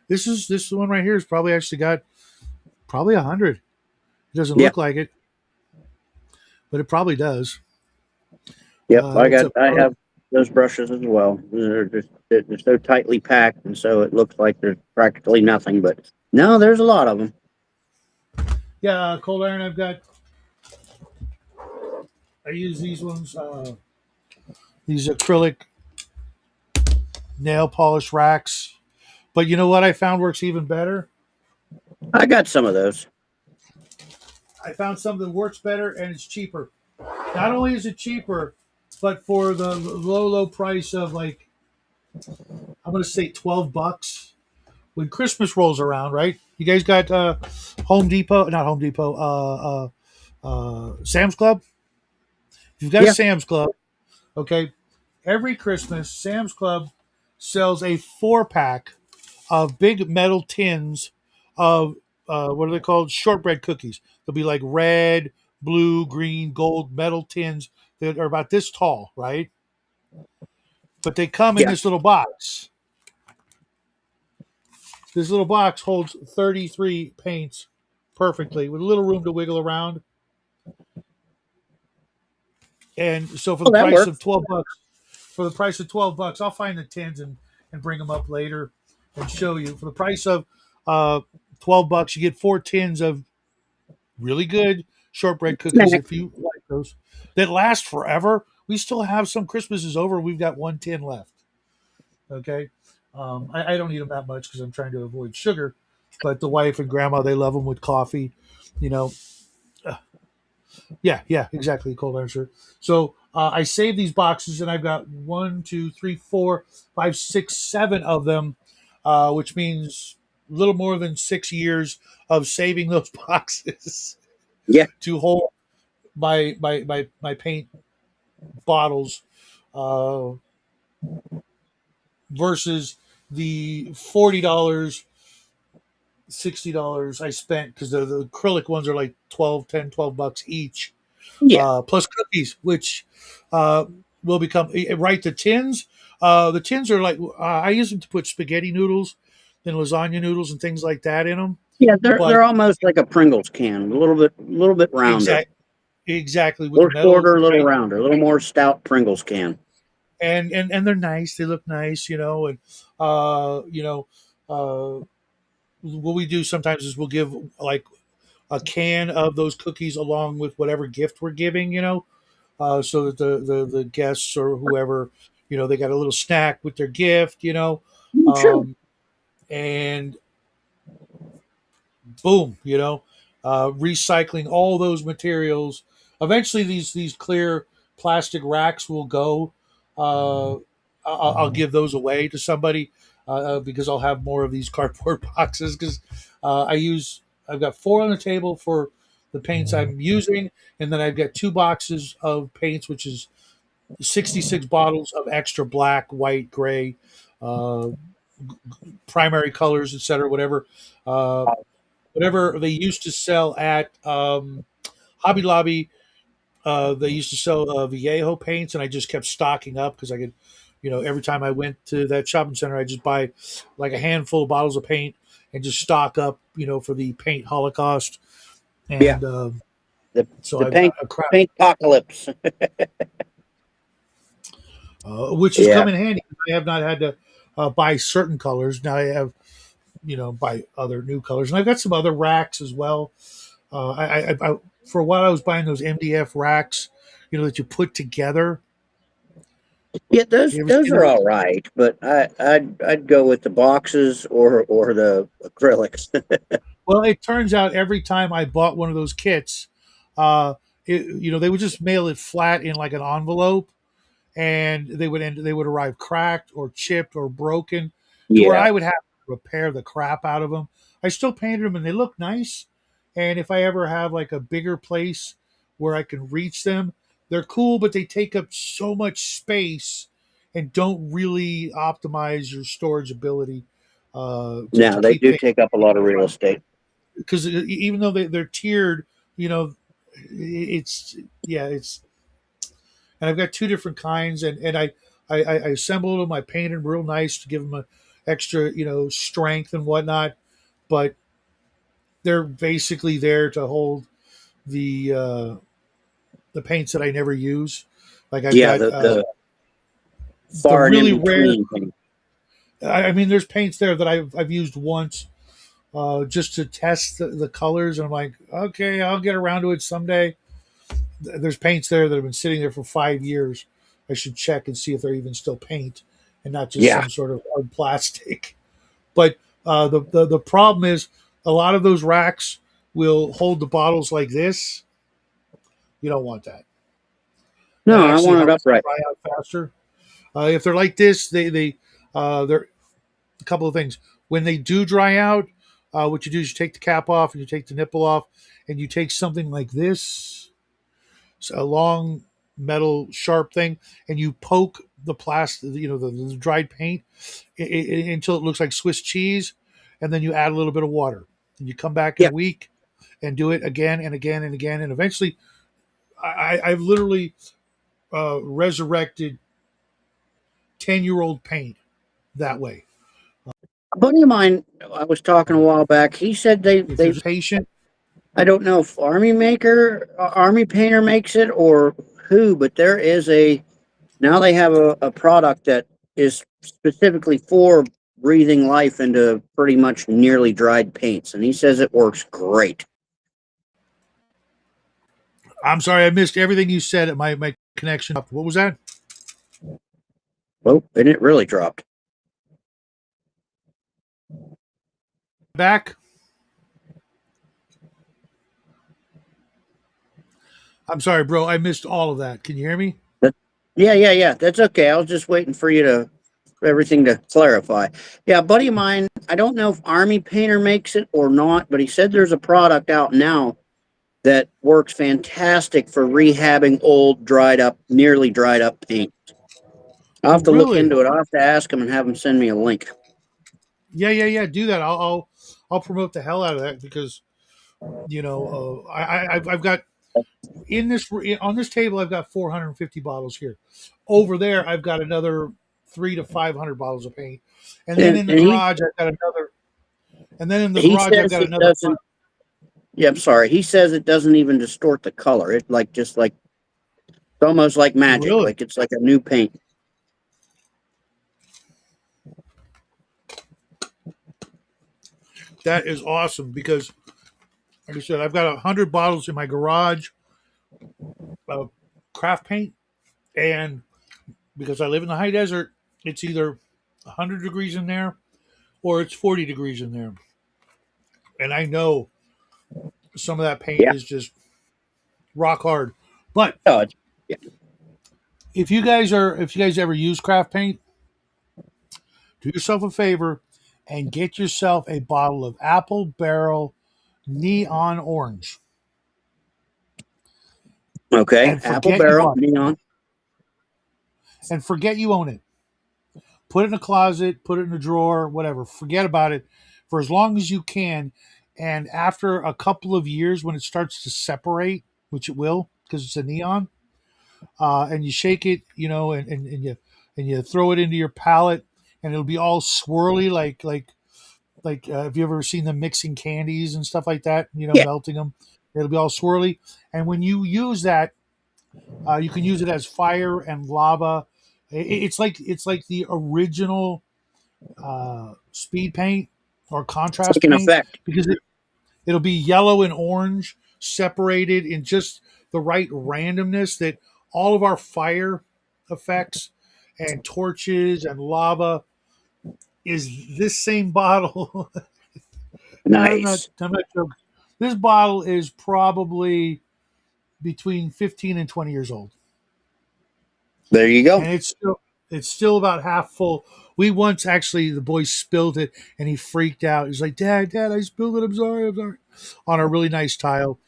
this one right here has probably actually got probably 100. It doesn't Yeah. look like it, but it probably does. Yep. It's a I have those brushes as well. They're so tightly packed, and so it looks like there's practically nothing. But no, there's a lot of them. yeah, cold iron. I use these ones. These acrylic nail polish racks. But you know what I found works even better? I got some of those. I found something that works better and it's cheaper. Not only is it cheaper, but for the low price of like I'm gonna say $12. When Christmas rolls around, right? You guys got Home Depot, not Home Depot, Sam's Club. If you've got a Yeah. Sam's Club, okay, every Christmas Sam's Club sells a 4-pack of big metal tins of what are they called? Shortbread cookies. They'll be like red, blue, green, gold metal tins that are about this tall, right? But they come in Yeah. this little box. This little box holds 33 paints perfectly with a little room to wiggle around. And so Oh, that works. for the price of $12, I'll find the tins and bring them up later and show you. For the price of uh, $12, you get 4 tins of really good shortbread cookies Snack. if you like those that last forever. We still have some. Christmas is over. We've got 1 tin left. Okay. I don't eat them that much because I'm trying to avoid sugar, but the wife and grandma, they love them with coffee. You know, yeah, exactly. Cold answer. So I save these boxes, and I've got one, two, three, four, five, six, seven of them, which means a little more than 6 years of saving those boxes Yeah, to hold my paint bottles, uh, versus the $40, $60 I spent, because the acrylic ones are like 12, 10, 12 bucks each, yeah, plus cookies, which uh, will become right. The tins, the tins are like, I use them to put spaghetti noodles and lasagna noodles and things like that in them. yeah. They're But almost like a Pringles can, a little bit rounder, exactly, a with the little metal, shorter, a little right? rounder, a little more stout Pringles can. And they're nice. They look nice, and uh, you know, uh, what we do sometimes is we'll give like a can of those cookies along with whatever gift we're giving, so that the guests or whoever, they got a little snack with their gift, Sure. um, and boom, recycling all those materials. Eventually, these clear plastic racks will go. I'll give those away to somebody, because I'll have more of these cardboard boxes, because I've got four on the table for the paints I'm using, and then I've got two boxes of paints, which is 66 bottles of extra black, white, gray, uh, primary colors, etc. Uh, whatever they used to sell at Hobby Lobby. They used to sell Vallejo paints, and I just kept stocking up because I could, every time I went to that shopping center, I just buy like a handful of bottles of paint and just stock up, for the paint holocaust. Yeah, And the so the I've got paint a crap, paint apocalypse. which has Yeah, come in handy. I have not had to buy certain colors. Now I have, buy other new colors, and I've got some other racks as well. For a while, I was buying those MDF racks, that you put together. yeah. Those You ever those see are those? all right, but I'd go with the boxes or the acrylics. Well, it turns out every time I bought one of those kits, uh, they would just mail it flat in like an envelope, and they would arrive cracked or chipped or broken, to where Yeah. I would have to repair the crap out of them. I still painted them, and they look nice. And if I ever have like a bigger place where I can reach them, they're cool, but they take up so much space and don't really optimize your storage ability, to Now they keep do things, take up a lot of real estate. because even though they're tiered, you know, it's yeah, it's and I've got two different kinds, and I assembled them. I painted them real nice to give them a extra, strength and whatnot. But they're basically there to hold the uh, the paints that I never use. Like I've Yeah, got the the far and in really rare. between thing. I mean, there's paints there that I've used once, just to test the colors, and I'm like, okay, I'll get around to it someday. There's paints there that have been sitting there for 5 years. I should check and see if they're even still paint and not just Yeah. some sort of hard plastic. But the problem is, a lot of those racks will hold the bottles like this. You don't want that. That No, I actually want it helps them upright. dry out faster. If they're like this, they're a couple of things. When they do dry out, what you do is you take the cap off and you take the nipple off, and you take something like this, a long metal sharp thing, and you poke the plastic, the dried paint, until it looks like Swiss cheese, and then you add a little bit of water, and you come back in Yeah. a week and do it again and again and again, and eventually, I've literally resurrected 10-year-old paint that way. A buddy of mine, I was talking a while back. He said If there's a patient, I don't know if Army Painter makes it or who, but there is now they have a product that is specifically for breathing life into pretty much nearly dried paints, and he says it works great. I'm sorry, I missed everything you said. My connection. What was that? Well, and it really dropped. Back. I'm sorry, bro. I missed all of that. Can you hear me? Yeah. That's okay. I was just waiting for you to for everything to clarify. Yeah, a buddy of mine. I don't know if Army Painter makes it or not, but he said there's a product out now that works fantastic for rehabbing old, dried up, nearly dried up paint. I'll Oh, have to look really? into it. I'll have to ask him and have him send me a link. Yeah. Do that. I'll promote the hell out of that because I've got in this on this table I've got 450 bottles here. Over there I've got another 300 to 500 bottles of paint, and then And, in the and he garage I've got another, and then in the he garage I've says got it another five. doesn't. Yeah, I'm sorry. He says it doesn't even distort the color. It like just like it's almost like magic. Really, Like it's like a new paint. that is awesome because, like I said, I've got 100 bottles in my garage of craft paint, and because I live in the high desert, it's either 100 degrees in there or it's 40 degrees in there, and I know some of that paint Yeah. is just rock hard. But Oh, yeah. if you guys ever use craft paint, do yourself a favor and get yourself a bottle of Apple Barrel Neon Orange Okay. and Apple forget you barrel bought it neon. and forget you own it. Put it in a closet, put it in a drawer, whatever. Forget about it for as long as you can. And after a couple of years, when it starts to separate, which it will because it's a neon, and you shake it, and you throw it into your palate, and it'll be all swirly, have you ever seen them mixing candies and stuff like that? Yeah. Melting them. It'll be all swirly, and when you use that, you can use it as fire and lava. It's like the original speed paint or It's contrast like an paint effect. because it'll be yellow and orange separated in just the right randomness that all of our fire effects and torches and lava is this same bottle. And Nice. I'm not joking. This bottle is probably between 15 and 20 years old, There you go. and it's still about half full. We once actually the boy spilled it and he freaked out. He's like, Dad, I spilled it. I'm sorry, on a really nice tile.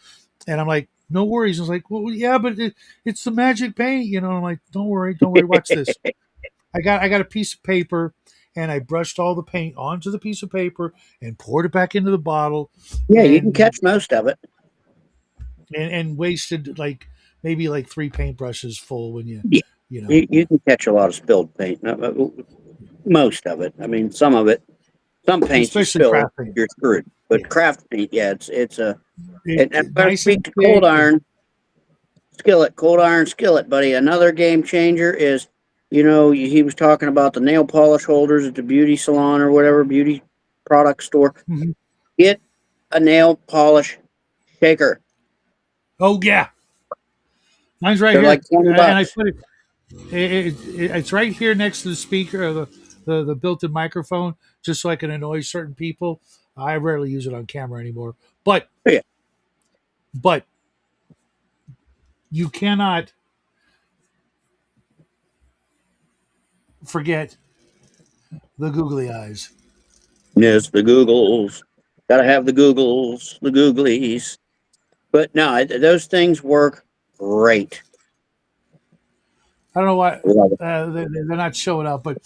And I'm like, no worries. I was like, well, yeah, but it's the magic paint, I'm like, don't worry, watch this. I got a piece of paper, and I brushed all the paint onto the piece of paper and poured it back into the bottle, Yeah, you can and catch most of it. wasted like maybe like three paintbrushes full when Yeah. you know You can catch a lot of spilled paint. Most of it. I mean, some of it. Some paints you especially spill, craft paint. you're screwed. Yeah, But craft paint, yeah, it's a. And I'm going to nice speak and to thick. And, cold iron skillet, buddy. Another game changer is, he was talking about the nail polish holders at the beauty salon or whatever beauty product store. mhm. Get a nail polish shaker. Oh yeah, mine's right They're like here, 20 and I bucks. put it's right here next to the speaker, the built-in microphone, just so I can annoy certain people. I rarely use it on camera anymore, but Yeah. but you cannot forget the googly eyes. Yes, the Googles. Gotta have the Googlies. But no, those things work great. I don't know why Love it. they're not showing up, but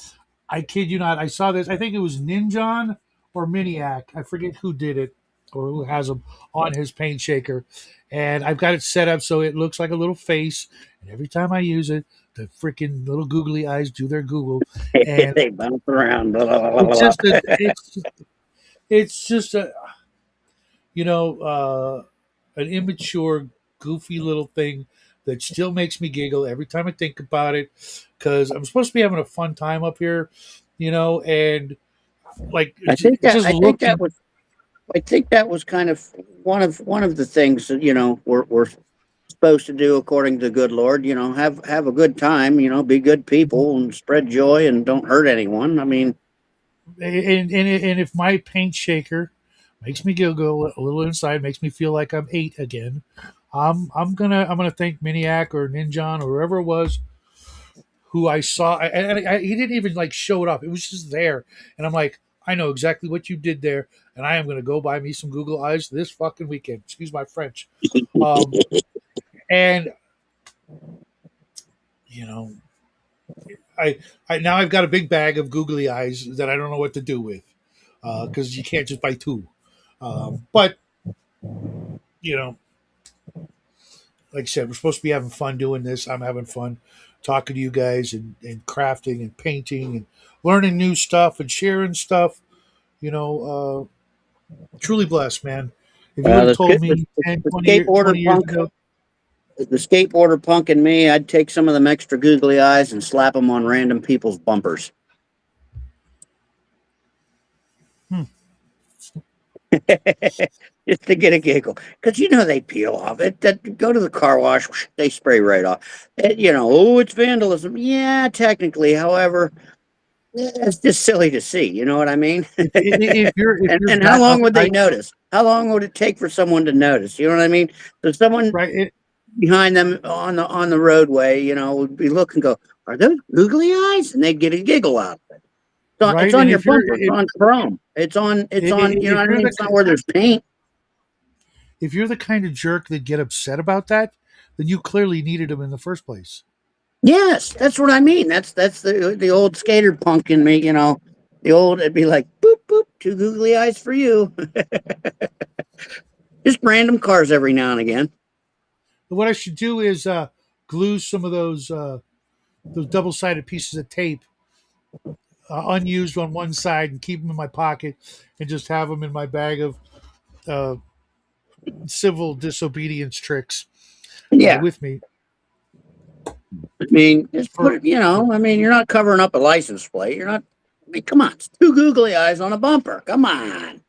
I kid you not. I saw this. I think it was Ninjon or Miniac. I forget who did it or who has them on his paint shaker. And I've got it set up so it looks like a little face. And every time I use it, the freaking little googly eyes do their Google. And They bounce around. Blah, blah, blah, it's blah, just a, blah. it's just a, you know, an immature, goofy little thing that still makes me giggle every time I think about it. Because I'm supposed to be having a fun time up here, and like just I think that looking. was I think that was kind of one of the things that we're supposed to do according to the good Lord. Have a good time. Be good people and spread joy and don't hurt anyone. I mean, And if my paint shaker makes me giggle a little inside, makes me feel like I'm eight again, I'm gonna thank Miniac or Ninjon or whoever it was who I saw, and he didn't even like show it up. It was just there, and I'm like, I know exactly what you did there, and I am going to go buy me some Google Eyes this fucking weekend. Excuse my French. Um, and you know, I, I now I've got a big bag of googly eyes that I don't know what to do with because you can't just buy two. But you know, like I said, we're supposed to be having fun doing this. I'm having fun talking to you guys and crafting and painting and learning new stuff and sharing stuff. You know, truly blessed, man. If you would have The, told sk- me 10, the 20 skateboarder years punk, ago, the skateboarder punk in me, I'd take some of them extra googly eyes and slap them on random people's bumpers. hmm, Just to get a giggle, because they peel off. That go to the car wash, they spray right off. Oh, it's vandalism. Yeah, technically. However, it's just silly to see. You know what I mean? if you're And how that long would they uptight, notice? How long would it take for someone to notice? You know what I mean? So someone right? behind them on the roadway, would be looking, go, are those googly eyes? And they'd get a giggle out. It's Right, on and your bumper. It's on chrome. It's on. You know if what I you're mean? the It's not where there's paint. if you're the kind of jerk that get upset about that, then you clearly needed them in the first place. Yes, that's what I mean. That's the old skater punk in me. The old. It'd be like boop boop, two googly eyes for you. Just random cars every now and again. But what I should do is glue some of those double sided pieces of tape unused on one side and keep them in my pocket and just have them in my bag of uh, civil disobedience tricks Yeah, with me I mean, just put for. it. I mean, you're not covering up a license plate. You're not. I mean, come on, it's two googly eyes on a bumper. Come on.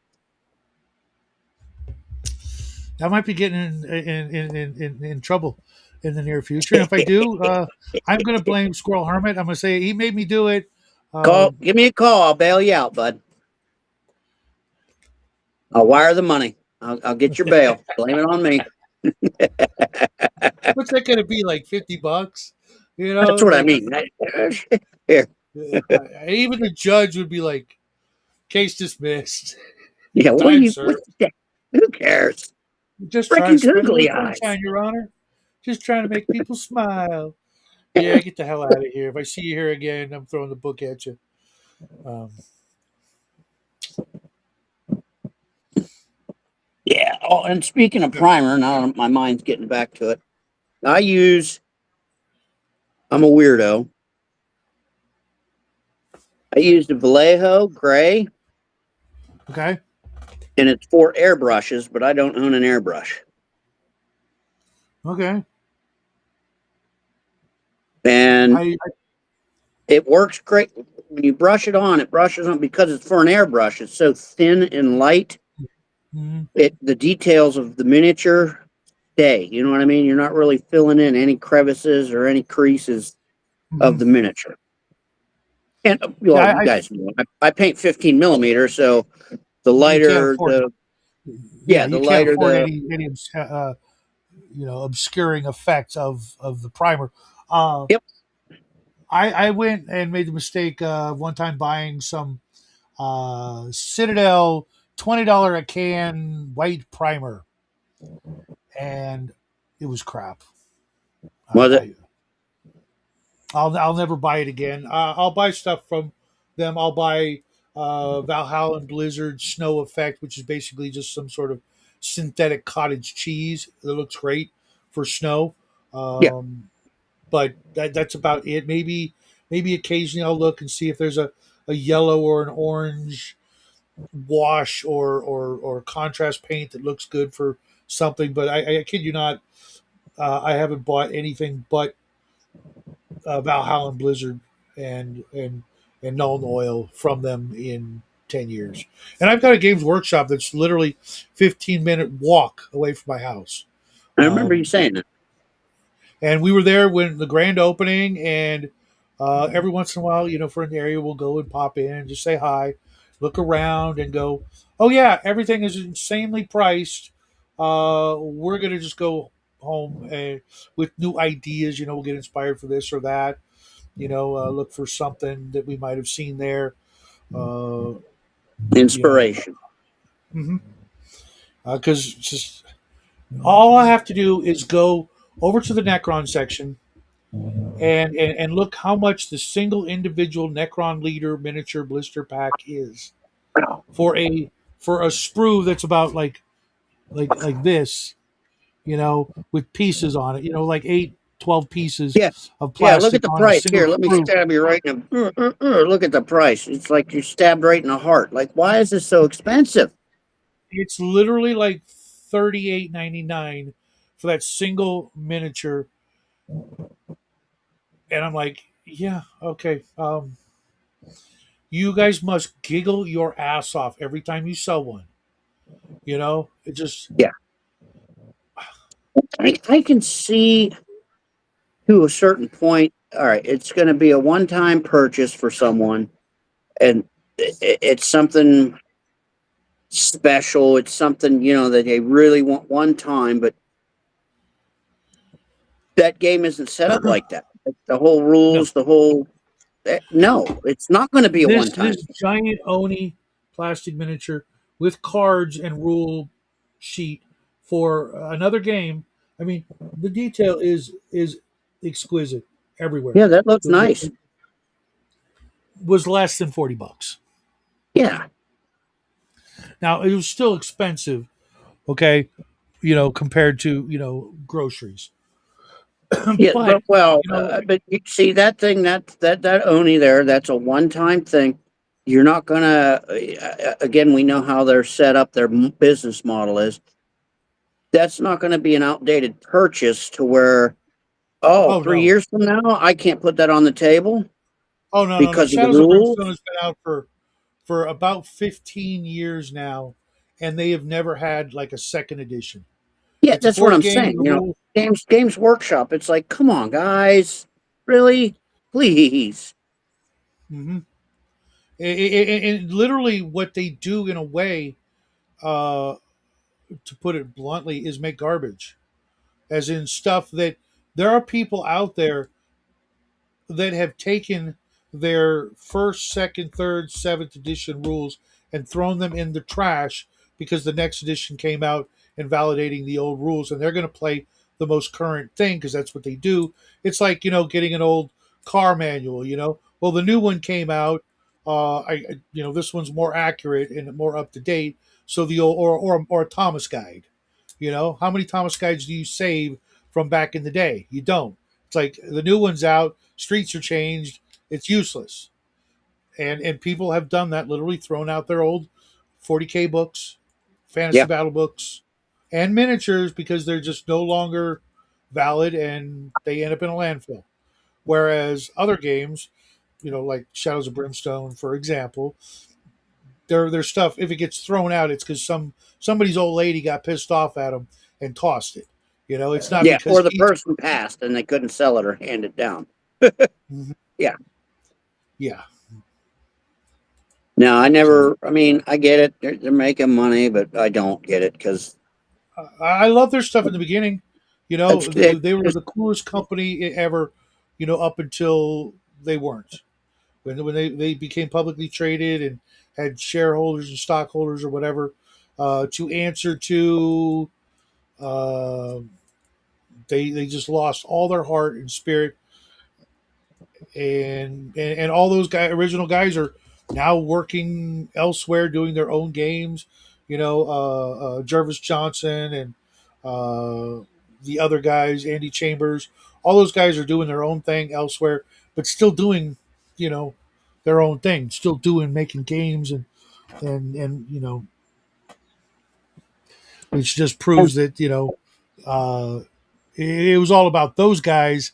I might be getting in trouble in the near future, and if I do, I'm going to blame Squirrel Hermit. I'm going to say he made me do it. Call. Um, Give me a call. I'll bail you out, bud. I'll wire the money. I'll get your bail. Blame it on me. what's that going to be like? $50? You know, That's what I like mean. Here. even the judge would be like, "Case dismissed. Yeah. What are Time you? What's served." that? Who cares? Just trying to Freaking spread a little googly eyes. sunshine, Your Honor. Just trying to make people smile. Yeah, get the hell out of here. If I see you here again, I'm throwing the book at you. Um, Yeah. Oh, and speaking of primer, now my mind's getting back to it. I use. I'm a weirdo. I use the Vallejo gray, okay. and it's for airbrushes, but I don't own an airbrush. Okay. And I it works great. When you brush it on, it brushes on because it's for an airbrush. It's so thin and light. mhm, The details of the miniature stay. You know what I mean? You're not really filling in any crevices or any creases of mhm. the miniature. And Yeah, well, you guys know I paint 15 millimeter, so the you can't lighter afford. the Yeah, the you can't lighter afford the any obscuring effects of the primer. Uh, yep. I went and made the mistake one time buying some Citadel $20 a can white primer, and it was crap. I, Was it? I I'll never buy it again. I'll buy stuff from them. I'll buy Valhalla and Blizzard Snow Effect, which is basically just some sort of synthetic cottage cheese that looks great for snow. Yeah. But that's about it. Maybe occasionally I'll look and see if there's a yellow or an orange wash or contrast paint that looks good for something. But I kid you not, I haven't bought anything but Valhalla and Blizzard and Null Oil from them in 10 years. And I've got a Games Workshop that's literally 15-minute walk away from my house. I remember you Um, saying that. and we were there when the grand opening, and every once in a while, for an area, we'll go and pop in and just say hi, look around, and go, "Oh yeah, everything is insanely priced. We're gonna just go home and with new ideas. We'll get inspired for this or that." Look for something that we might have seen there. Uh, you know, Inspiration. because just all I have to do is go over to the Necron section and look how much the single individual Necron leader miniature blister pack is for a sprue that's about like this, with pieces on it, like 8, 12 pieces Yeah. of Yeah, look at plastic the on a price. single Here, let me sprue. stab you right in the. Look at the price. It's like you're stabbed right in the heart. Like, why is this so expensive? It's literally like 38.99 for that single miniature, and I'm like, yeah, okay. You guys must giggle your ass off every time you sell one. It just Yeah, I can see to a certain point. All right, it's going to be a one-time purchase for someone, and it's something special. It's something that they really want one time, but that game isn't set up like that. The whole no. rules, the whole no, it's not going to be a This one-time. this giant Oni plastic miniature with cards and rule sheet for another game. I mean, the detail is exquisite everywhere. Yeah, that looks nice. The was less than $40. Yeah, Now it was still expensive, okay, compared to groceries. yeah, But you know, but you see that thing that Oni there. That's a one-time thing. You're not gonna. Again, we know how they're set up. Their business model is. That's not going to be an outdated purchase to where, oh, oh three no, years from now, I can't put that on the table oh no, no, no. because of the Shadows of Brimstone rules. has been out for about 15 years now, and they have never had like a second edition. Yeah, It's a that's what board I'm game. saying. The rule. Games Workshop. It's like, come on, guys, really, please. Mm-hmm. And literally, what they do in a way, uh, to put it bluntly, is make garbage. As in stuff that there are people out there that have taken their first, second, third, seventh edition rules and thrown them in the trash because the next edition came out and validating the old rules, and they're going to play the most current thing because that's what they do. It's like getting an old car manual. Well, the new one came out. This one's more accurate and more up to date. So the old or a Thomas guide. How many Thomas guides do you save from back in the day? You don't. It's like the new one's out, streets are changed, it's useless. And people have done that, literally thrown out their old 40K books, fantasy Yeah, battle books, and miniatures because they're just no longer valid and they end up in a landfill. Whereas other games, like Shadows of Brimstone, for example, their stuff, if it gets thrown out, it's because somebody's old lady got pissed off at them and tossed it. It's not yeah. because Or the he's. person passed and they couldn't sell it or hand it down. Mhm. Yeah. Yeah. No, I So never. I mean, I get it. They're making money, but I don't get it because I love their stuff in the beginning. it's They were just the coolest company ever. Up until they weren't. When they became publicly traded and had shareholders and stockholders or whatever to answer to, uh, they just lost all their heart and spirit, and all those original guys are now working elsewhere, doing their own games. Jervis Johnson and the other guys, Andy Chambers, all those guys are doing their own thing elsewhere, but still doing, you know, their own thing, still doing making games and which just proves that uh, it was all about those guys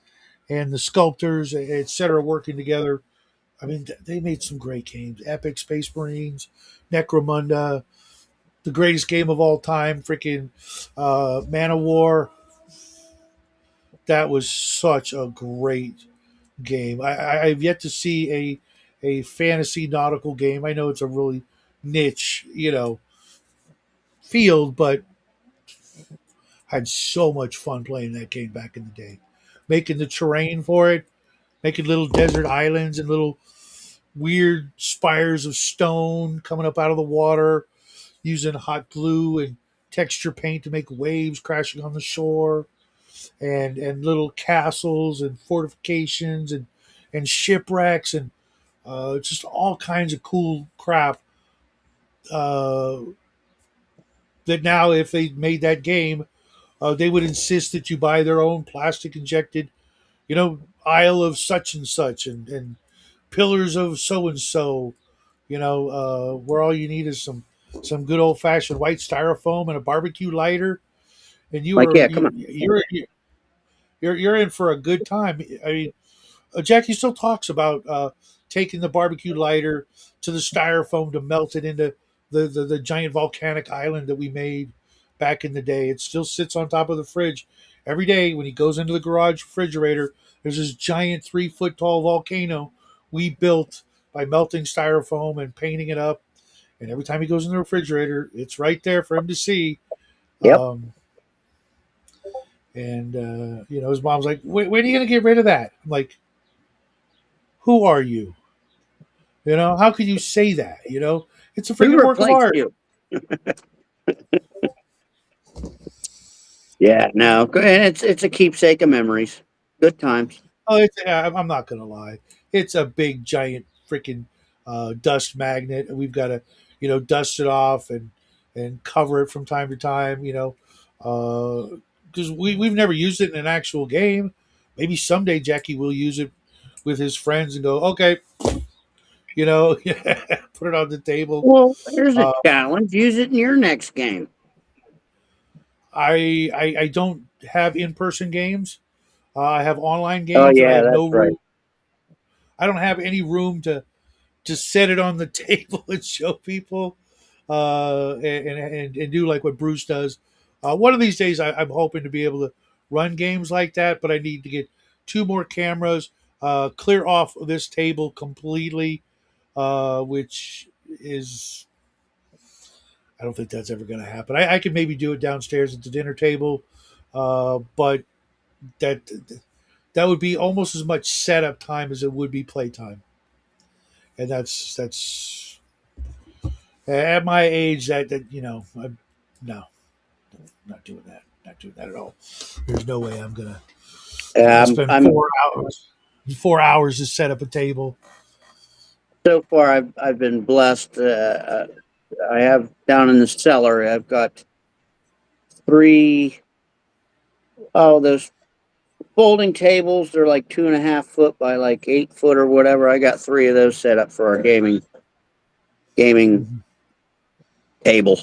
and the sculptors, etc., working together. I mean, they made some great games. Epic Space Marines, Necromunda, the greatest game of all time, freaking Man of War. That was such a great game. I've yet to see a fantasy nautical game. I know it's a really niche, field, but I had so much fun playing that game back in the day. Making the terrain for it, making little desert islands and little weird spires of stone coming up out of the water, using hot glue and texture paint to make waves crashing on the shore, and little castles and fortifications and shipwrecks and just all kinds of cool crap. Uh, that now, if they made that game, they would insist that you buy their own plastic injected, Isle of such and such and pillars of so and so, where all you need is some good old fashioned white styrofoam and a barbecue lighter, and you Like, are yeah, come on. you you're in for a good time. I mean, Jackie still talks about taking the barbecue lighter to the styrofoam to melt it into the giant volcanic island that we made back in the day. It still sits on top of the fridge. Every day when he goes into the garage refrigerator, there's this giant 3 foot tall volcano we built by melting styrofoam and painting it up. And every time he goes in the refrigerator, it's right there for him to see. Yep. Um, and his mom's like, when are you going to get rid of that?" I'm like, "Who are you? How could you say that? It's a Who freaking work of replaced art." you? Yeah, no, and it's a keepsake of memories. Good times. Oh, I'm not gonna lie, it's a big giant freaking dust magnet, and we've got to, dust it off and cover it from time to time. Because we've never used it in an actual game. Maybe someday Jackie will use it with his friends and go, okay, put it on the table. Well, here's a Uh, challenge. Use it in your next game. I don't have in person games. I have online Oh games, and I yeah, have that's no right. room. I don't have any room to set it on the table and show people, and do like what Bruce does. One of these days, I'm hoping to be able to run games like that, but I need to get 2 more cameras, clear off this table completely, which is, I don't think that's ever going to happen. I could maybe do it downstairs at the dinner table, but that that would be almost as much setup time as it would be playtime, and that's at my age, I'm no, not doing that, not doing that at all. There's no way I'm gonna spend I'm 4 hours to set up a table. so far. I've been blessed. I have down in the cellar. I've got three. Oh, those folding tables. They're like 2.5 foot by like 8 foot or whatever. I got three of those set up for our gaming Mhm. table.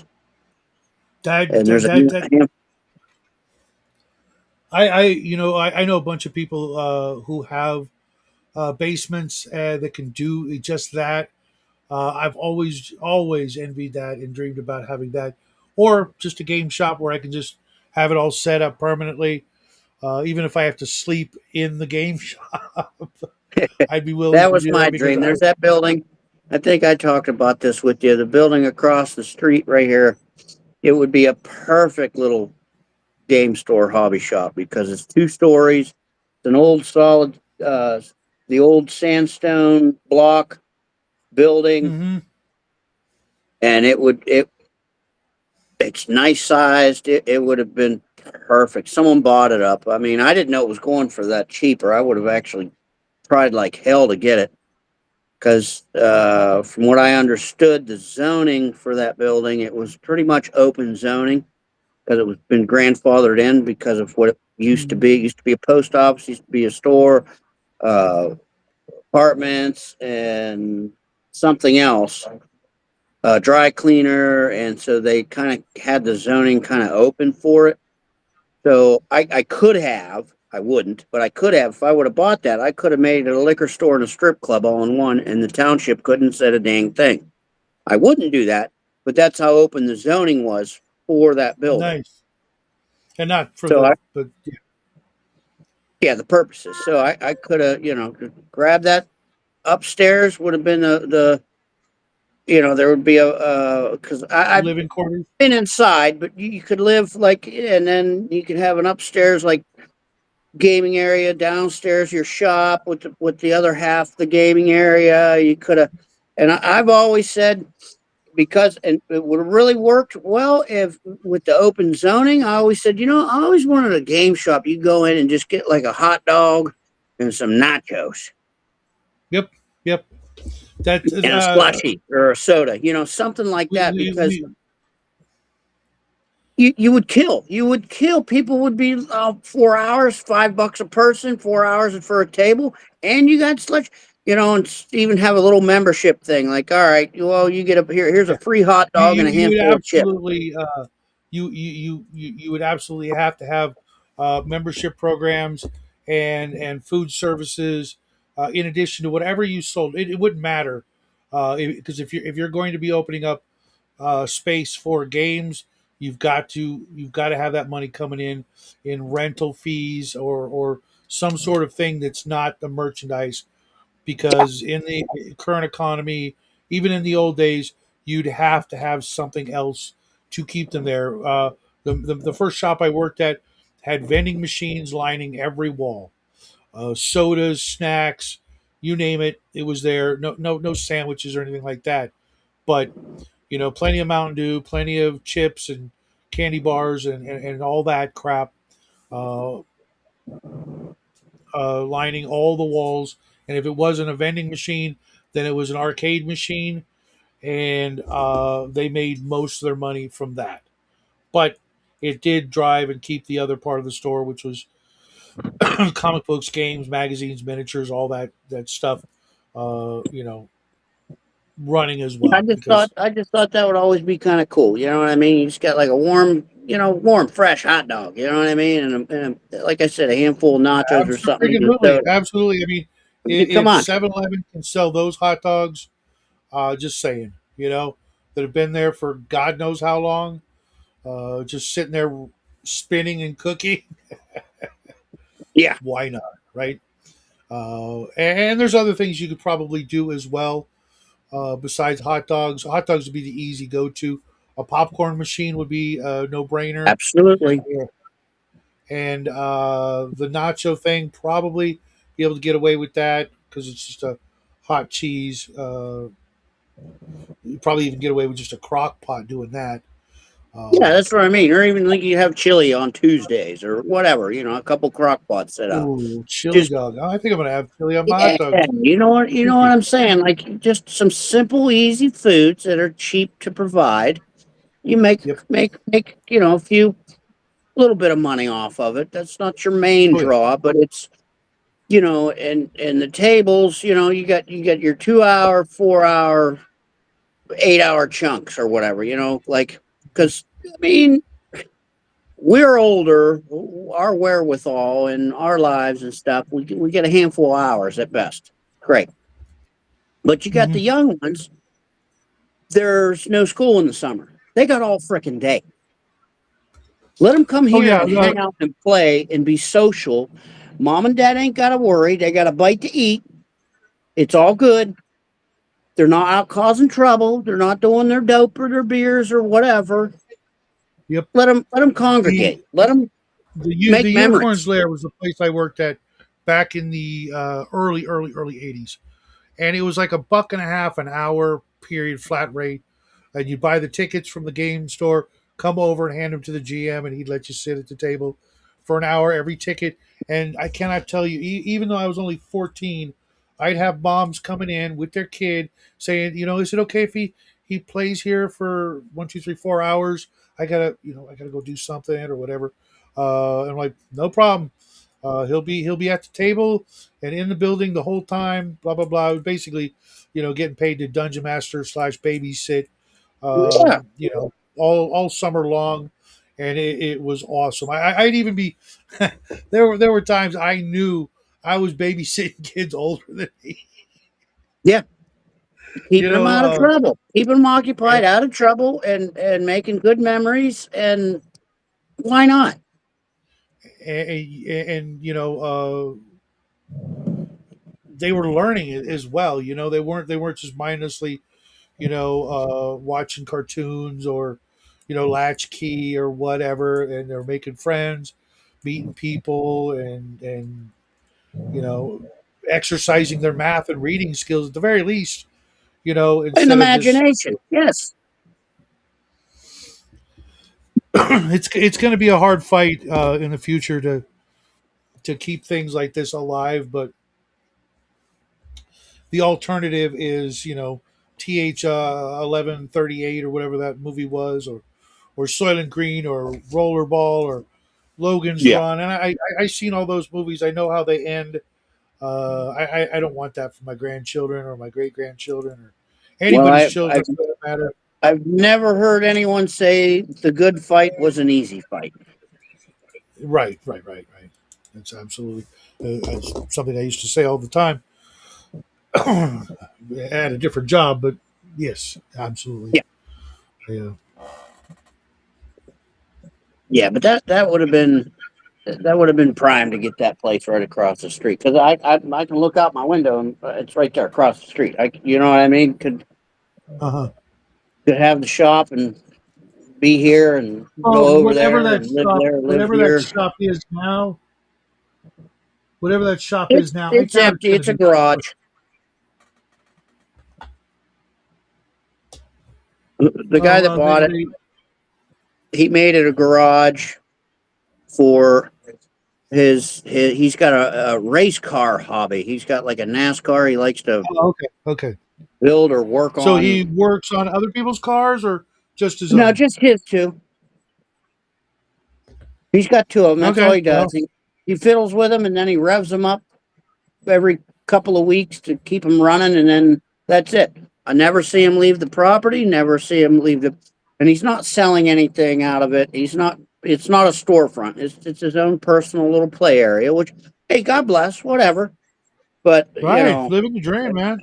that And that there's a that, that I know a bunch of people who have basements that can do just that. I've always envied that and dreamed about having that, or just a game shop where I can just have it all set up permanently. Even if I have to sleep in the game shop, I'd be willing that to was do my that because dream. There's that building. I think I talked about this with you. The building across the street right here. It would be a perfect little game store hobby shop because it's 2 stories. It's an old solid, the old sandstone block building, hmm and it's nice sized. It would have been perfect. Someone bought it up. I mean, I didn't know it was going for that cheap, or I would have actually tried like hell to get it. Because from what I understood, the zoning for that building, it was pretty much open zoning because it was been grandfathered in because of what it used to hmm be. It used to be a post office, used to be a store, uh, apartments, and something else, a dry cleaner, and so they kind of had the zoning kind of open for it. So I could have, I wouldn't, but I could have. If I would have bought that, I could have made it a liquor store and a strip club all in one, and the township couldn't say a dang thing. I wouldn't do that, but that's how open the zoning was for that building. Nice, and not for So the I, but yeah, the purposes. So I could have, grabbed that upstairs would have been there would be because I've living quarters. been inside, but you could live like, and then you could have an upstairs like gaming area downstairs, your shop with the other half the gaming area. You could have, and I've always said because and it would have really worked well if with the open zoning. I always said, I always wanted a game shop. You go in and just get like a hot dog and some nachos Yep, yep. That and a slushy or a soda, something like that because we you would kill people would be 4 hours, $5 a person, 4 hours for a table, and you got slush, and even have a little membership thing like, all right, well, you get up here's a yeah. free hot dog and a You would handful of chips. absolutely you would absolutely have to have membership programs and food services in addition to whatever you sold. It wouldn't matter because if you're going to be opening up space for games, you've got to have that money coming in rental fees or some sort of thing that's not the merchandise, because in the current economy, even in the old days, you'd have to have something else to keep them there. The first shop I worked at had vending machines lining every wall, sodas, snacks, you name it, it was there. No sandwiches or anything like that, but plenty of Mountain Dew, plenty of chips and candy bars and all that crap. Uh, lining all the walls. And if it wasn't a vending machine, then it was an arcade machine, and they made most of their money from that. But it did drive and keep the other part of the store, which was comic books, games, magazines, miniatures, all that stuff, running as I well. just thought Because I just thought that would always be kind of cool. You know what I mean? You just got like a warm, fresh hot dog. You know what I mean? Like I said, a handful of nachos or something and a absolutely, soda. absolutely. I mean, I mean, come if on. 7-Eleven can sell those hot dogs, just saying, that have been there for God knows how long, just sitting there spinning and cooking. Yeah, Why not, right? And there's other things you could probably do as well besides hot dogs. Hot dogs would be the easy go-to. A popcorn machine would be a no-brainer, absolutely. and the nacho thing probably be able to get away with that because it's just a hot cheese. You probably even get away with just a crock pot doing that. Yeah, Um, that's what I mean. Or even like you have chili on Tuesdays or whatever. A couple crock pots set up. Ooh, chili Just dog. I think I'm gonna have chili on my hot yeah, dog. you know what I'm saying. Like just some simple, easy foods that are cheap to provide. You make Yep. make a few little bit of money off of it. That's not your main Oh yeah. draw, but it's and the tables. You got your 2 hour, 4 hour, 8 hour chunks or whatever. Like because I mean we're older, our wherewithal in our lives and stuff. We get a handful of hours at best. Great, but you got the Hmm. young ones. There's no school in the summer. They got all frickin' day. Let them come Oh here yeah. and hang out and play and be social. Mom and dad ain't got to worry. They got a bite to eat. It's all good. They're not out causing trouble. They're not doing their dope or their beers or whatever. Yep. Let them The congregate. Let them the make Unicorns memories. Lair was the place I worked at back in the early '80s, and it was like a buck and a half an hour period flat rate, and you buy the tickets from the game store, come over and hand them to the GM, and he'd let you sit at the table for an hour every ticket. And I cannot tell you, even though I was only 14, I'd have moms coming in with their kid saying, is it okay if he plays here for 1, 2, 3, 4 hours? I gotta go do something or whatever. And I'm like, no problem. He'll be at the table and in the building the whole time. Blah blah blah. Basically, getting paid to dungeon master slash babysit. Yeah, All summer long, and it was awesome. I'd even be there were times I knew I was babysitting kids older than me. yeah. You Keeping them know, out of trouble. Keeping them occupied, out of trouble, and making good memories. And why not? and they were learning it as well. They weren't just mindlessly watching cartoons or latchkey or whatever, and they're making friends. meeting people and you know exercising their math and reading skills at the very least. An Instead of just imagination. Yes. it's going to be a hard fight in the future to keep things like this alive, but the alternative is th 1138 or whatever that movie was, or Soylent Green or Rollerball or Logan's Yeah. Run, and I've seen all those movies. I know how they end. I don't want that for my grandchildren or my great grandchildren or Well, anybody's children for that matter. I've never heard anyone say the good fight was an easy fight. Right, right, right, right. That's absolutely that's something I used to say all the time. I had a different job, but yes, absolutely. Yeah. Yeah. Yeah, but that would have been prime to get that place right across the street because I can look out my window and it's right there across the street. You know what I mean? Uh huh. Could have the shop and be here and Oh, go over there and live there, live whatever that here. shop is now, whatever that shop It's is now, I it's doubt it's empty. going to It's a be. garage. The Oh guy that well, bought it, he made it a garage for his he's got a race car hobby. He's got like a NASCAR he likes to oh, okay, okay. build or work So he on. works on other people's cars or just his No, own? just his two. He's got two of them. That's all Okay, he does. well, He fiddles with them and then he revs them up every couple of weeks to keep them running, and then that's it. I never see him leave the property. Never see him leave the, and he's not selling anything out of it. He's not. It's not a storefront. It's his own personal little play area. Which, hey, God bless, whatever. But right, living the dream, man.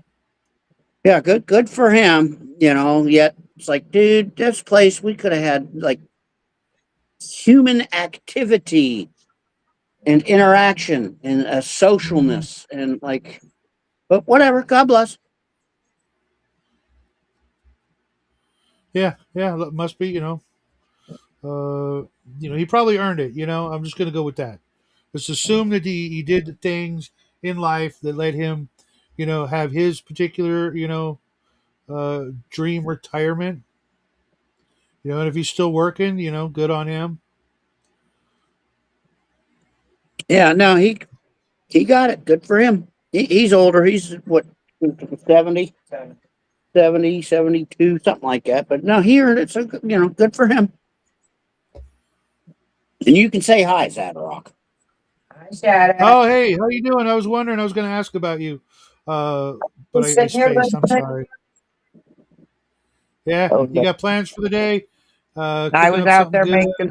yeah, good for him. Yet it's like, dude, this place we could have had like human activity and interaction and a Mhm. socialness and like, but whatever. God bless. Yeah, yeah, must be. He probably earned it. I'm just going to go with that. Let's assume that he did the things in life that let him, have his particular, dream retirement. And if he's still working, good on him. Yeah, no, he got it. Good for him. He's older. He's what, 70, 70, 72, something like that. But no, he earned it. So good for him. And you can say hi, Zadrock. Hi, Shadow. Oh, hey, how you doing? I was wondering. I was going to ask about you, uh, but Just I sitting here spaced. I'm listening. sorry. Yeah, you Okay. got plans for the day? I Cooking was up out something there good?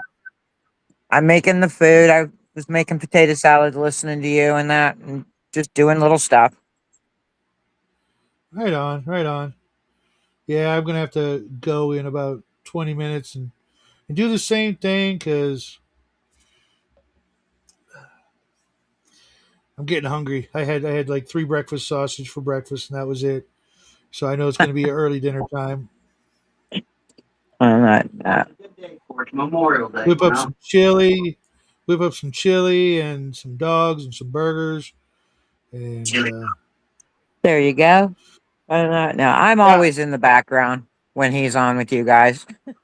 I'm making the food. I was making potato salad, listening to you and that, and just doing little stuff. Right on, right on. Yeah, I'm gonna have to go in about 20 minutes and do the same thing because I'm getting hungry. I had like 3 breakfast sausage for breakfast and that was it. So I know it's gonna be early dinner time. That. For Memorial Day, Whip up some chili, whip up some chili and some dogs and some burgers and There you go. No, I'm yeah, always in the background when he's on with you guys. that's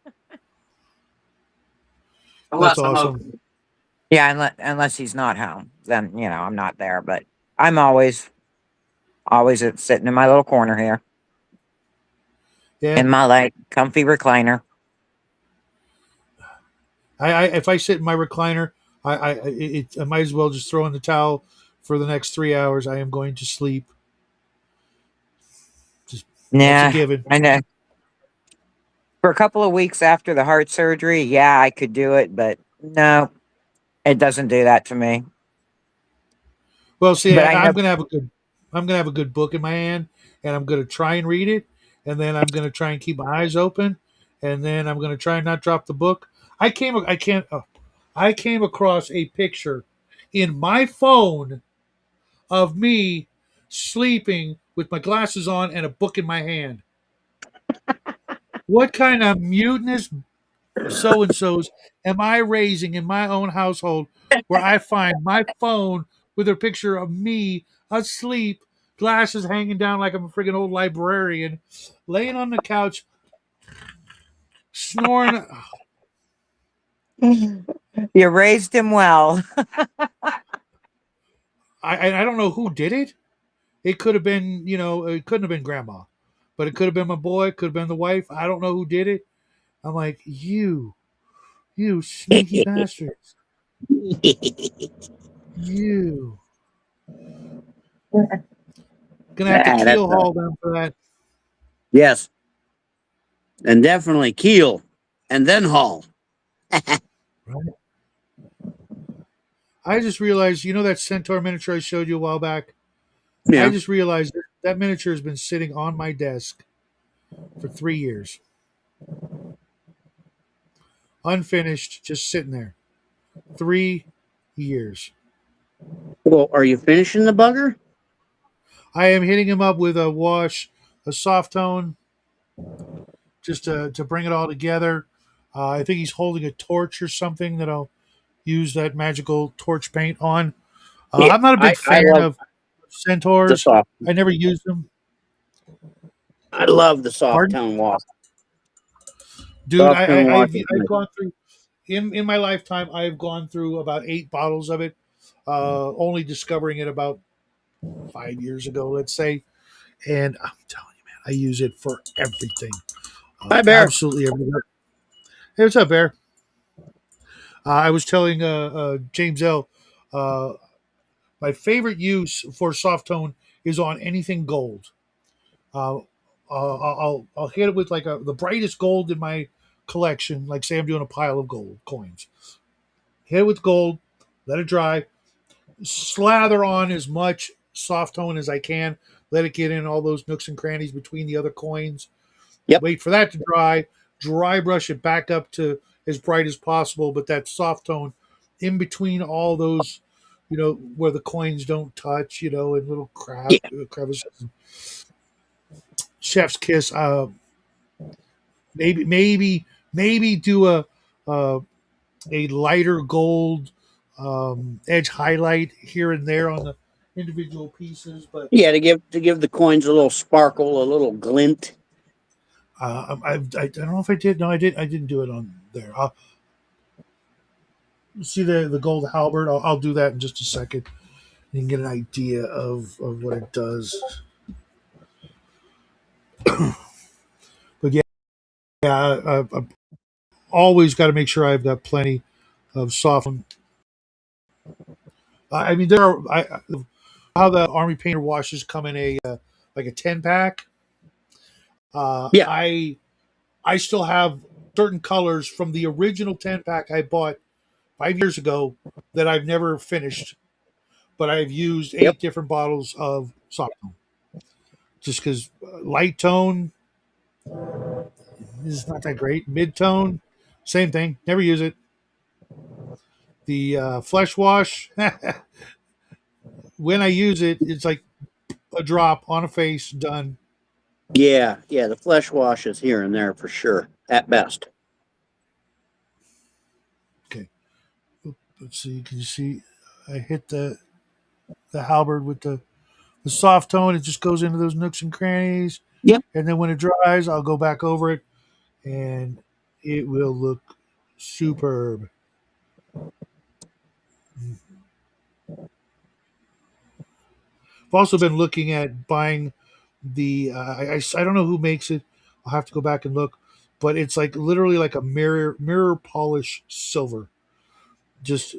Unless I'm awesome. open. Yeah, unless he's not home, then I'm not there. But I'm always sitting in my little corner here Yeah, in my like comfy recliner. I if I sit in my recliner, I might as well just throw in the towel for the next 3 hours. I am going to sleep. Just that's a Yeah, given. I know. For a couple of weeks after the heart surgery, yeah, I could do it, but no, it doesn't do that to me. Well, see, But I know. I'm gonna have a good book in my hand, and I'm gonna try and read it, and then I'm gonna try and keep my eyes open, and then I'm gonna try and not drop the book. I can't. I came across a picture in my phone of me sleeping with my glasses on and a book in my hand. What kind of mutinous so and so's am I raising in my own household where I find my phone with a picture of me asleep, glasses hanging down like I'm a friggin' old librarian, laying on the couch, snoring. You raised him well. I don't know who did it. It could have been, it couldn't have been grandma, but it could have been my boy, it could have been the wife. I don't know who did it. I'm like, you sneaky bastards. You. Gonna have to Ah, that's keel haul them for that. yes, and definitely keel, and then haul. Right? I just realized, that centaur miniature I showed you a while back? I Yeah. just realized that miniature has been sitting on my desk for 3 years. Unfinished, just sitting there. 3 years. Well, are you finishing the bugger? I am hitting him up with a wash, a soft tone, just to bring it all together. I think he's holding a torch or something that I'll use that magical torch paint on. Yeah, I'm not a big I fan love of the centaurs. soft. I never used them. I love the soft Pardon? tone wash. Dude, Soft tone wash is I've nice. gone through in my lifetime. I've gone through about 8 bottles of it. Only discovering it about 5 years ago, let's say. And I'm telling you, man, I use it for everything. Hi, Bear. Absolutely everywhere. Hey, what's up, Bear? I was telling James L. Uh, my favorite use for soft tone is on anything gold. Uh, I'll hit it with like the brightest gold in my collection. Like say I'm doing a pile of gold coins. Hit it with gold, let it dry, slather on as much soft tone as I can. Let it get in all those nooks and crannies between the other coins. Yep. Wait for that to dry. Dry brush it back up to as bright as possible, but that soft tone in between all those, where the coins don't touch, and little Yeah. crevices. Chef's kiss. Maybe do uh, a lighter gold edge highlight here and there on the individual pieces, but Yeah, to give the coins a little sparkle, a little glint. I don't know if I did. No, I did. I didn't do it on there. See the gold halberd. I'll do that in just a second. You can get an idea of what it does. But yeah, I've always got to make sure I've got plenty of soft. I mean, there are how the army painter washes come in a like a 10 pack. Uh, Yeah. I I still have certain colors from the original 10 pack I bought 5 years ago that I've never finished, but I've used Yep. 8 different bottles of soft tone just because light tone is not that great. Mid tone, same thing. Never use it. The flesh wash, when I use it, it's like a drop on a face, done. Yeah. Yeah. The flesh wash is here and there for sure, at best. Okay, let's see. Can you see? I hit the halberd with the soft tone. It just goes into those nooks and crannies, Yep. and then when it dries, I'll go back over it, and it will look superb. I've also been looking at buying the. I don't know who makes it. I'll have to go back and look, but it's like literally like a mirror polish silver, just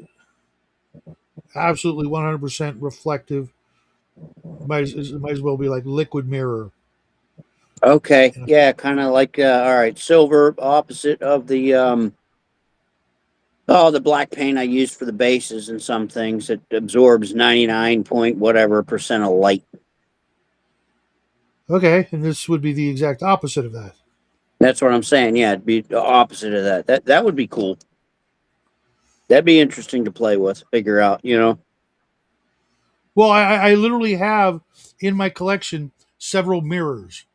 absolutely 100% reflective. Might as well be like liquid mirror. Okay. And Yeah. Kind of like all right, silver, opposite of the the black paint I use for the bases and some things. It absorbs 99 point whatever percent of light. okay, and this would be the exact opposite of that. That's what I'm saying. Yeah, it'd be the opposite of that. That would be cool. That'd be interesting to play with, figure out, you know. Well, I literally have in my collection several mirrors.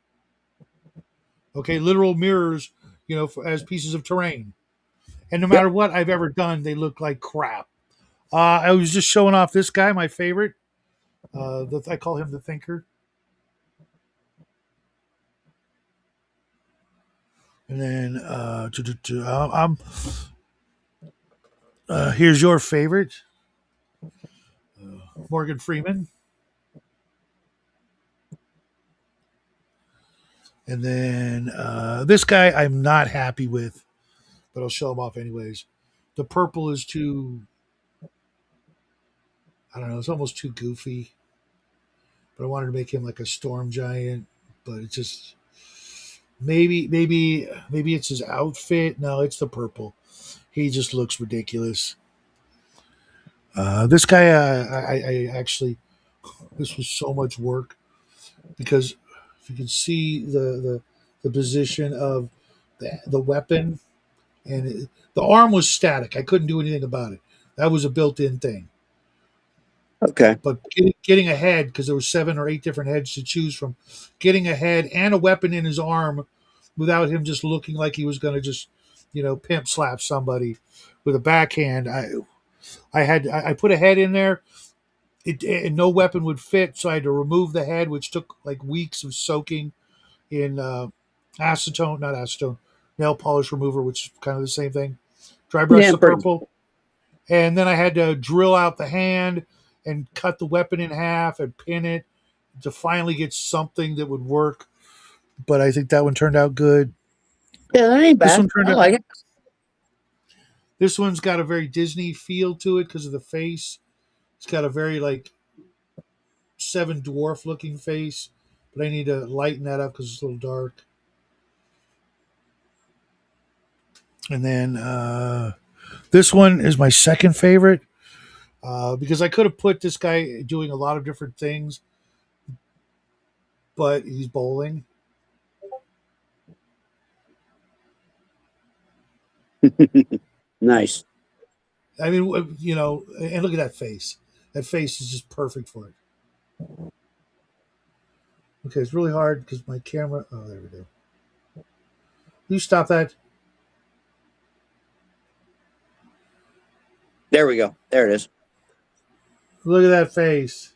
Okay, literal mirrors, as pieces of terrain. And no Yep. matter what I've ever done, they look like crap. I was just showing off this guy, my favorite. I call him the Thinker. And then here's your favorite, Morgan Freeman. And then this guy I'm not happy with, but I'll show him off anyways. The purple is too, I don't know, it's almost too goofy. But I wanted to make him like a storm giant, but it's just maybe it's his outfit. No, it's the purple. He just looks ridiculous. This guy, I actually, this was so much work because if you can see the position of the weapon and the arm was static. I couldn't do anything about it. That was a built-in thing. Okay. But getting ahead because there were 7 or 8 different heads to choose from, getting ahead and a weapon in his arm without him just looking like he was going to just pimp slap somebody with a backhand. I put a head in there. And no weapon would fit, so I had to remove the head, which took like weeks of soaking in acetone, not acetone, nail polish remover, which is kind of the same thing. Dry brush Yeah, the pretty. purple, and then I had to drill out the hand and cut the weapon in half and pin it to finally get something that would work. But I think that one turned out good. Yeah, that ain't This bad. one turned I out. like it. This one's got a very Disney feel to it because of the face. It's got a very like Seven Dwarf looking face, but I need to lighten that up because it's a little dark. And then this one is my second favorite because I could have put this guy doing a lot of different things, but he's bowling. Nice. I mean, and look at that face. That face is just perfect for it. Okay, it's really hard because my camera. Oh, there we go. You stop that. There we go. There it is. Look at that face.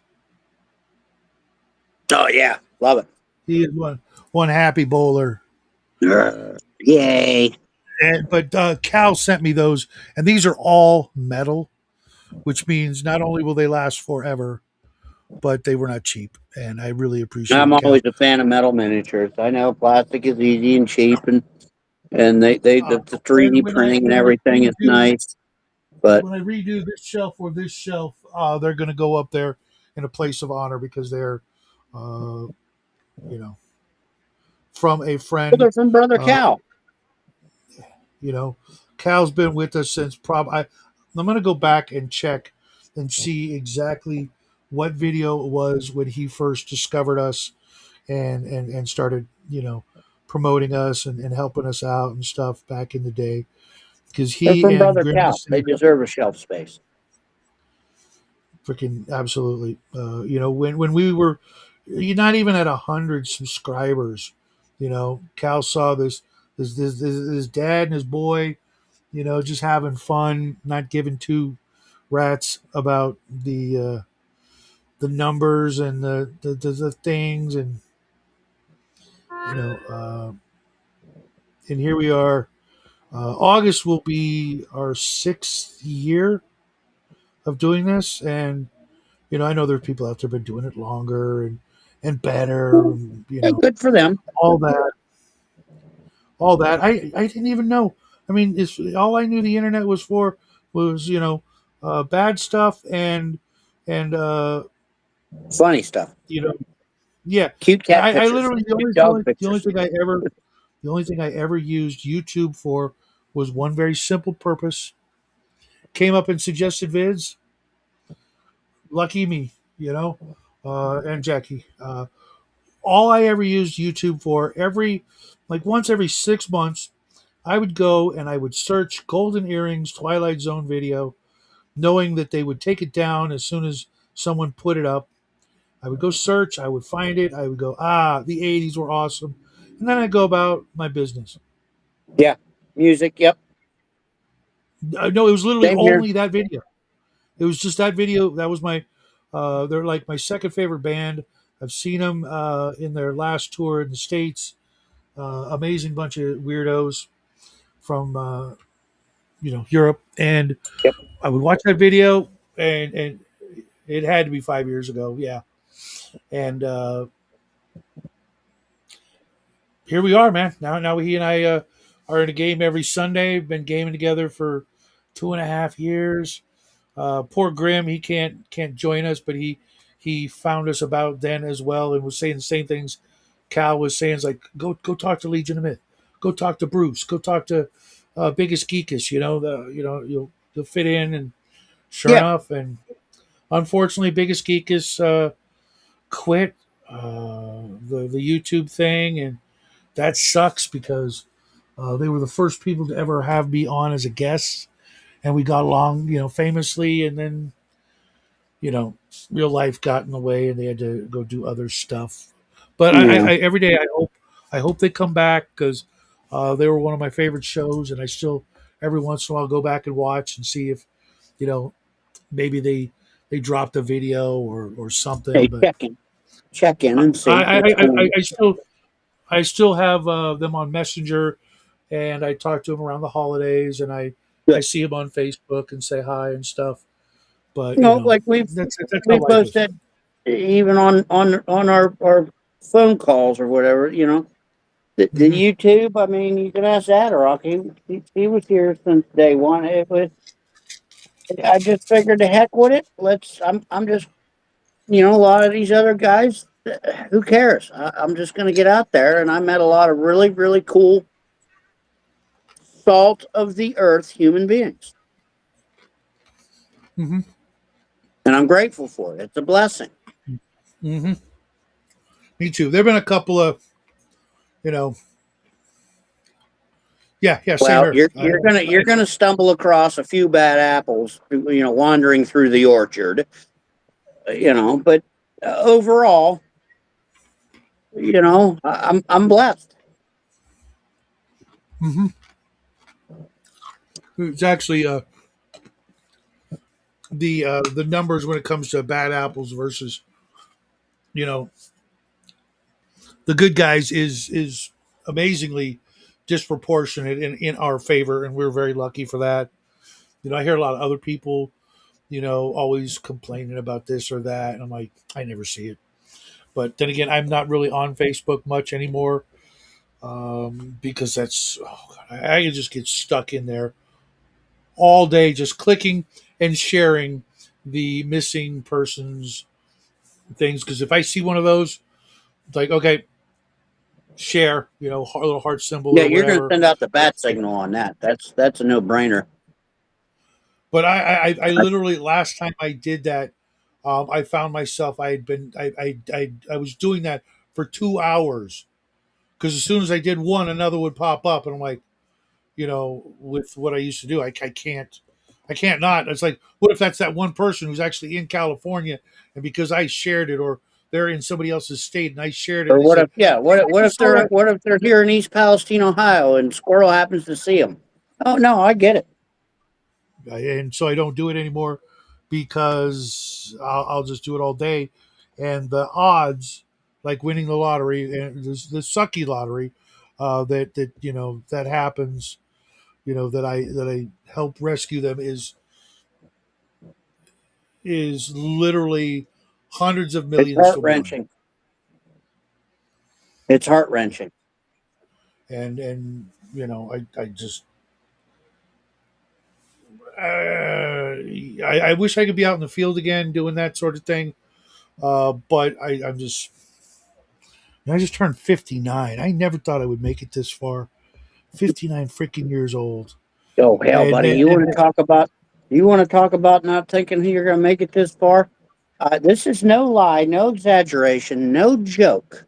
Oh yeah, love it. He is one happy bowler. Yay. But Cal sent me those, and these are all metal, which means not only will they last forever, but they were not cheap, and I really appreciate I'm it, always Cal. a fan of metal miniatures. I know plastic is easy and cheap, and the And 3D printing and when I everything is redo nice. But when I redo this shelf or this shelf, they're going to go up there in a place of honor because they're, uh, you know, from a well, friend. they're from Brother Uh, Cal. you know, Cal's been with us since I'm going to go back and check and see exactly what video it was when he first discovered us and started, promoting us and helping us out and stuff back in the day. Because They're he from and Brother Grim Cal. They Deceiver, deserve a shelf space. freaking absolutely. When we were you're not even at 100 subscribers, Cal saw this dad and his boy, just having fun, not giving two rats about the numbers and the things, you know, uh, and here we are. August will be our 6th year of doing this, and I know there are people out there been doing it longer and better, and Yeah, good for them. all that, all that. I didn't even know. I mean, it's all I knew the internet was for was bad stuff and Funny stuff. you know yeah. Cute cat I pictures. literally the Cute only the dog only the only pictures. thing I ever the only thing I ever used YouTube for was one very simple purpose. Came up in suggested vids. Lucky me, and Jackie. All I ever used YouTube for like once every 6 months, I would go and I would search golden earrings Twilight Zone video, knowing that they would take it down as soon as someone put it up. I would go search, I would find it, I would go, the 80s were awesome. And then I'd go about my business. Yeah. Music. Yep. No, it was literally Same here. only that video. It was just that video. That was my. They're like my second favorite band. I've seen them in their last tour in the states. Amazing bunch of weirdos from Europe, and Yep. I would watch that video, and it had to be 5 years ago, yeah. And here we are, man. Now he and I are in a game every Sunday. Been gaming together for 2.5 years. Poor Grim, he can't join us, but he found us about then as well, and was saying the same things Cal was saying. It's like go talk to Legion of Myth, go talk to Bruce, go talk to Biggest Geekus. You'll fit in, and sure Yeah. enough, and unfortunately, Biggest Geekus quit the YouTube thing, and that sucks because they were the first people to ever have me on as a guest, and we got along, famously, and then you know, real life got in the way, and they had to go do other stuff. But Yeah. every day I hope they come back because they were one of my favorite shows, and I still every once in a while go back and watch and see if you know maybe they dropped a video or something. Hey, But check in I and see I, what's I, going I on. I still have them on Messenger, and I talk to them around the holidays, and I Good. see them on Facebook and say hi and stuff. But Like that's how we've life both is. said, even on our phone calls or whatever. The Hmm. YouTube. I mean, you can ask Adrock. He was here since day one. It was. I just figured the heck with it. I'm just a lot of these other guys. Who cares? I'm just going to get out there, and I met a lot of really really cool salt of the earth human beings, Hmm. and I'm grateful for it. It's a blessing. Hmm. Me too. There've been a couple of, you know, yeah, same Well, here. you're gonna stumble across a few bad apples, wandering through the orchard, But overall, I'm blessed. Hmm. It's actually the numbers when it comes to bad apples versus you know the good guys is amazingly disproportionate in our favor, and we're very lucky for that. I hear a lot of other people, always complaining about this or that, and I'm like, I never see it. But then again, I'm not really on Facebook much anymore because that's I can just get stuck in there all day, just clicking and sharing the missing persons things. Because if I see one of those, it's like, okay, share, a little heart symbol Yeah, or you're gonna whatever. send out the bat signal on that. That's a no brainer. But I literally last time I did that, I found myself I had been I was doing that for 2 hours because as soon as I did one, another would pop up, and I'm like, with what I used to do, I can't not. It's like, what if that's that one person who's actually in California, and because I shared it, or they're in somebody else's state and I shared it, Or and they what say, if yeah, "Hey, I what if just saw they're that." here in East Palestine, Ohio, and Squirrel happens to see them? Oh no, I get it. And so I don't do it anymore because I'll just do it all day, and the odds, like winning the lottery and the sucky lottery, that happens, that I help rescue them is literally hundreds of It's millions heart to one, wrenching. It's heart wrenching. and I just I wish I could be out in the field again doing that sort of thing, but I just turned 59. I never thought I would make it this far. 59 freaking years old. Oh hell, And, buddy, and, and you want to talk about not thinking you're gonna make it this far? This is no lie, no exaggeration, no joke.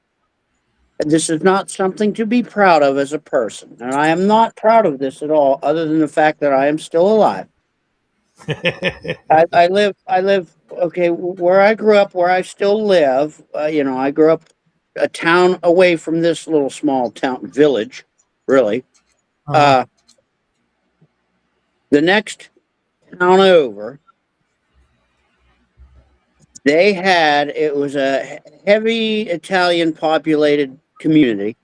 This is not something to be proud of as a person, and I am not proud of this at all, other than the fact that I am still alive. I live. Okay, where I grew up, where I still live. I grew up a town away from this little small town village, really. uh-huh. Uh, The next town over, it was a heavy Italian populated community.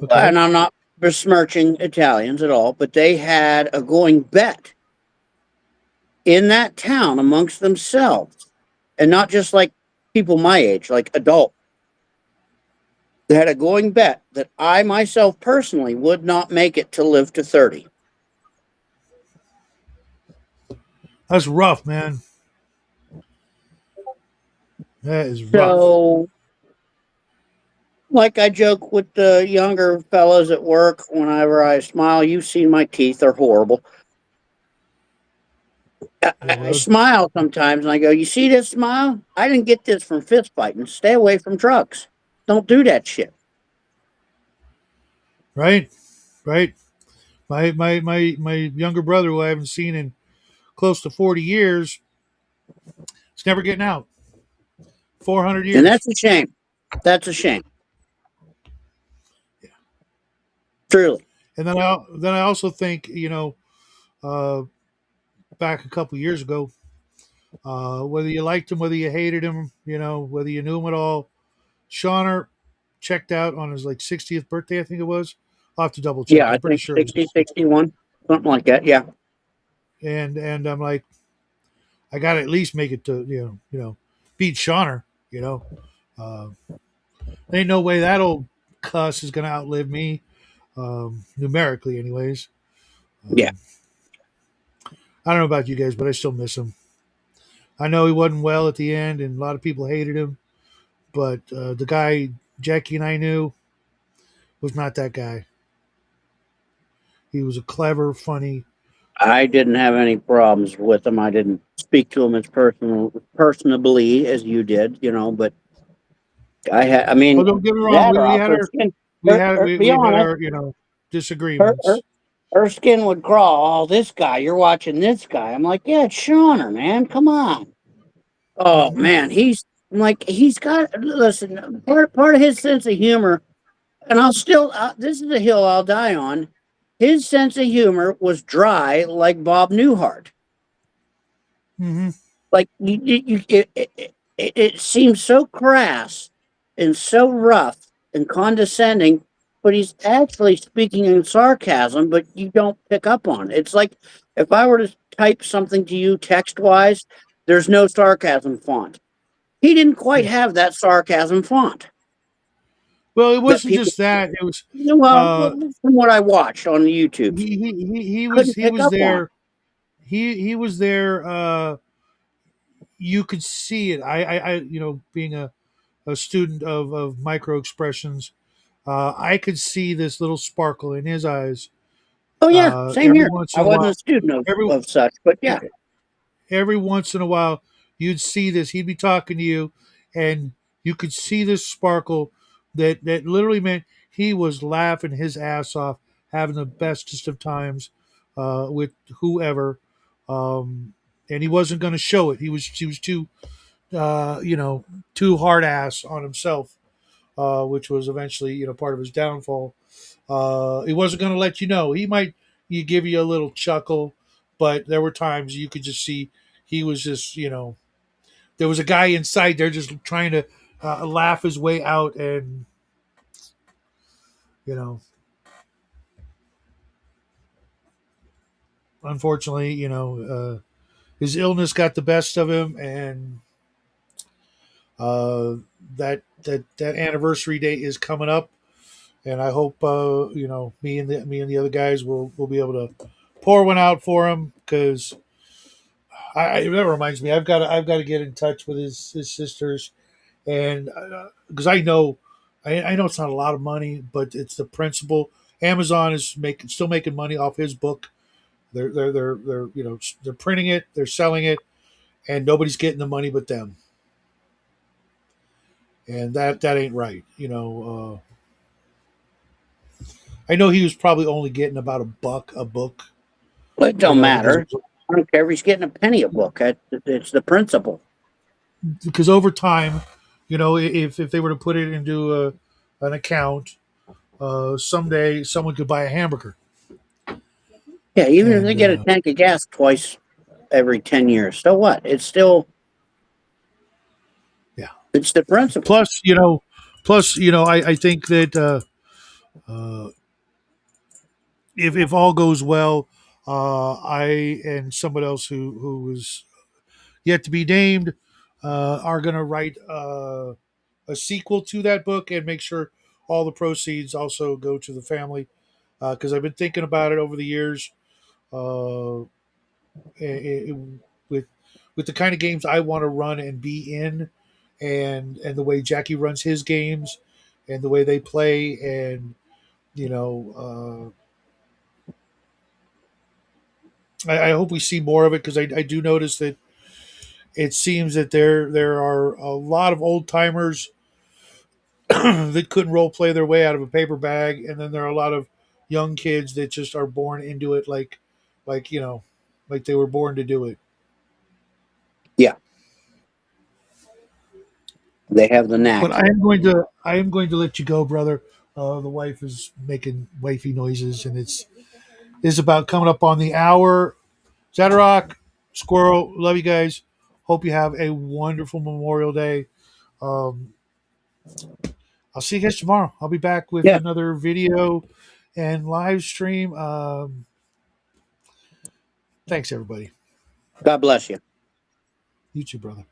Okay. And I'm not besmirching Italians at all, but they had a going bet in that town amongst themselves, and not just like people my age, like adult. They had a going bet that I myself personally would not make it to live to 30. That's rough, man. That is rough. So, like I joke with the younger fellows at work whenever I smile, you've seen my teeth, they're horrible. Yeah, I well, smile sometimes and I go, "You see this smile? I didn't get this from fist fighting. Stay away from drugs. Don't do that shit." right, right. My younger brother, who I haven't seen in close to 40 years, is never getting out. 400 And years. that's a shame. That's a shame. Truly. And then I also think, uh, back a couple years ago, whether you liked him, whether you hated him, whether you knew him at all, Shauner checked out on his like 60th birthday, I think it was. I'll have to double check. Yeah, I I'm pretty think sure it was 60, his 60th. 61, something like that. Yeah. And I'm like, I got to at least make it to beat Shauner. You know, uh, ain't no way that old cuss is gonna outlive me, numerically, anyways. Yeah. Um, I don't know about you guys, but I still miss him. I know he wasn't well at the end, and a lot of people hated him. But the guy Jackie and I knew was not that guy. He was a clever, funny. I didn't have any problems with him. I didn't speak to him as personably as you did, but I Oh, mean, don't get me wrong. that We, or we off had her our skin. we had Be we had honest, our her, her, disagreements. her skin would crawl. Oh, this guy, you're watching this guy. I'm like, yeah, it's Shauner, man. Come on. Oh, Hmm. man. I'm like, he's got, listen, part of his sense of humor, and this is a hill I'll die on. His sense of humor was dry like Bob Newhart. Hmm. Like it seems so crass and so rough and condescending, but he's actually speaking in sarcasm, but you don't pick up on it. It's like if I were to type something to you text wise, there's no sarcasm font. He didn't quite Yeah. have that sarcasm font Well, it that wasn't people, just that. It was well, uh, from what I watched on the YouTubes, he couldn't he pick was up on. there. He was there. You could see it. Being a student of micro expressions, I could see this little sparkle in his eyes Oh yeah, same every here. once I in a wasn't a while. student Every of such, but yeah. every once in a while, you'd see this. He'd be talking to you, and you could see this sparkle that literally meant he was laughing his ass off, having the bestest of times with whoever, and he wasn't going to show it. He was too too hard ass on himself, which was eventually part of his downfall. He wasn't going to let you know. He might give you a little chuckle, but there were times you could just see he was just there was a guy inside there just trying to laugh his way out, and you know unfortunately his illness got the best of him, and uh, that anniversary date is coming up, and I hope me and the other guys will be able to pour one out for him, because that reminds me, I've got to get in touch with his sisters, and because I know it's not a lot of money, but it's the principle. Amazon is still making money off his book. They're printing it, they're selling it, and nobody's getting the money but them, and that ain't right. I know he was probably only getting about $1 a book, Well, it don't because matter. I don't care if he's getting a penny a book. It's the principle. over time, if they were to put it into an account, someday someone could buy a hamburger. Yeah, even if they And get a tank of gas twice every 10 years, so what? It's still, yeah. it's the principle. I think that uh, if all goes well, I and someone else who was yet to be named are going to write a sequel to that book and make sure all the proceeds also go to the family. Because I've been thinking about it over the years. Uh, it, with the kind of games I want to run and be in, and the way Jackie runs his games, and the way they play, and you know, I hope we see more of it because I do notice that it seems that there are a lot of old timers that couldn't role play their way out of a paper bag, and then there are a lot of young kids that just are born into it, like like they were born to do it. Yeah, they have the But knack. I am going to let you go, brother. The wife is making wifey noises, and it's about coming up on the hour. Zadrock, Squirrel, love you guys. Hope you have a wonderful Memorial Day. Um, I'll see you guys tomorrow. I'll be back with Yeah, another video and live stream. Thanks, everybody. God bless you. You too, brother.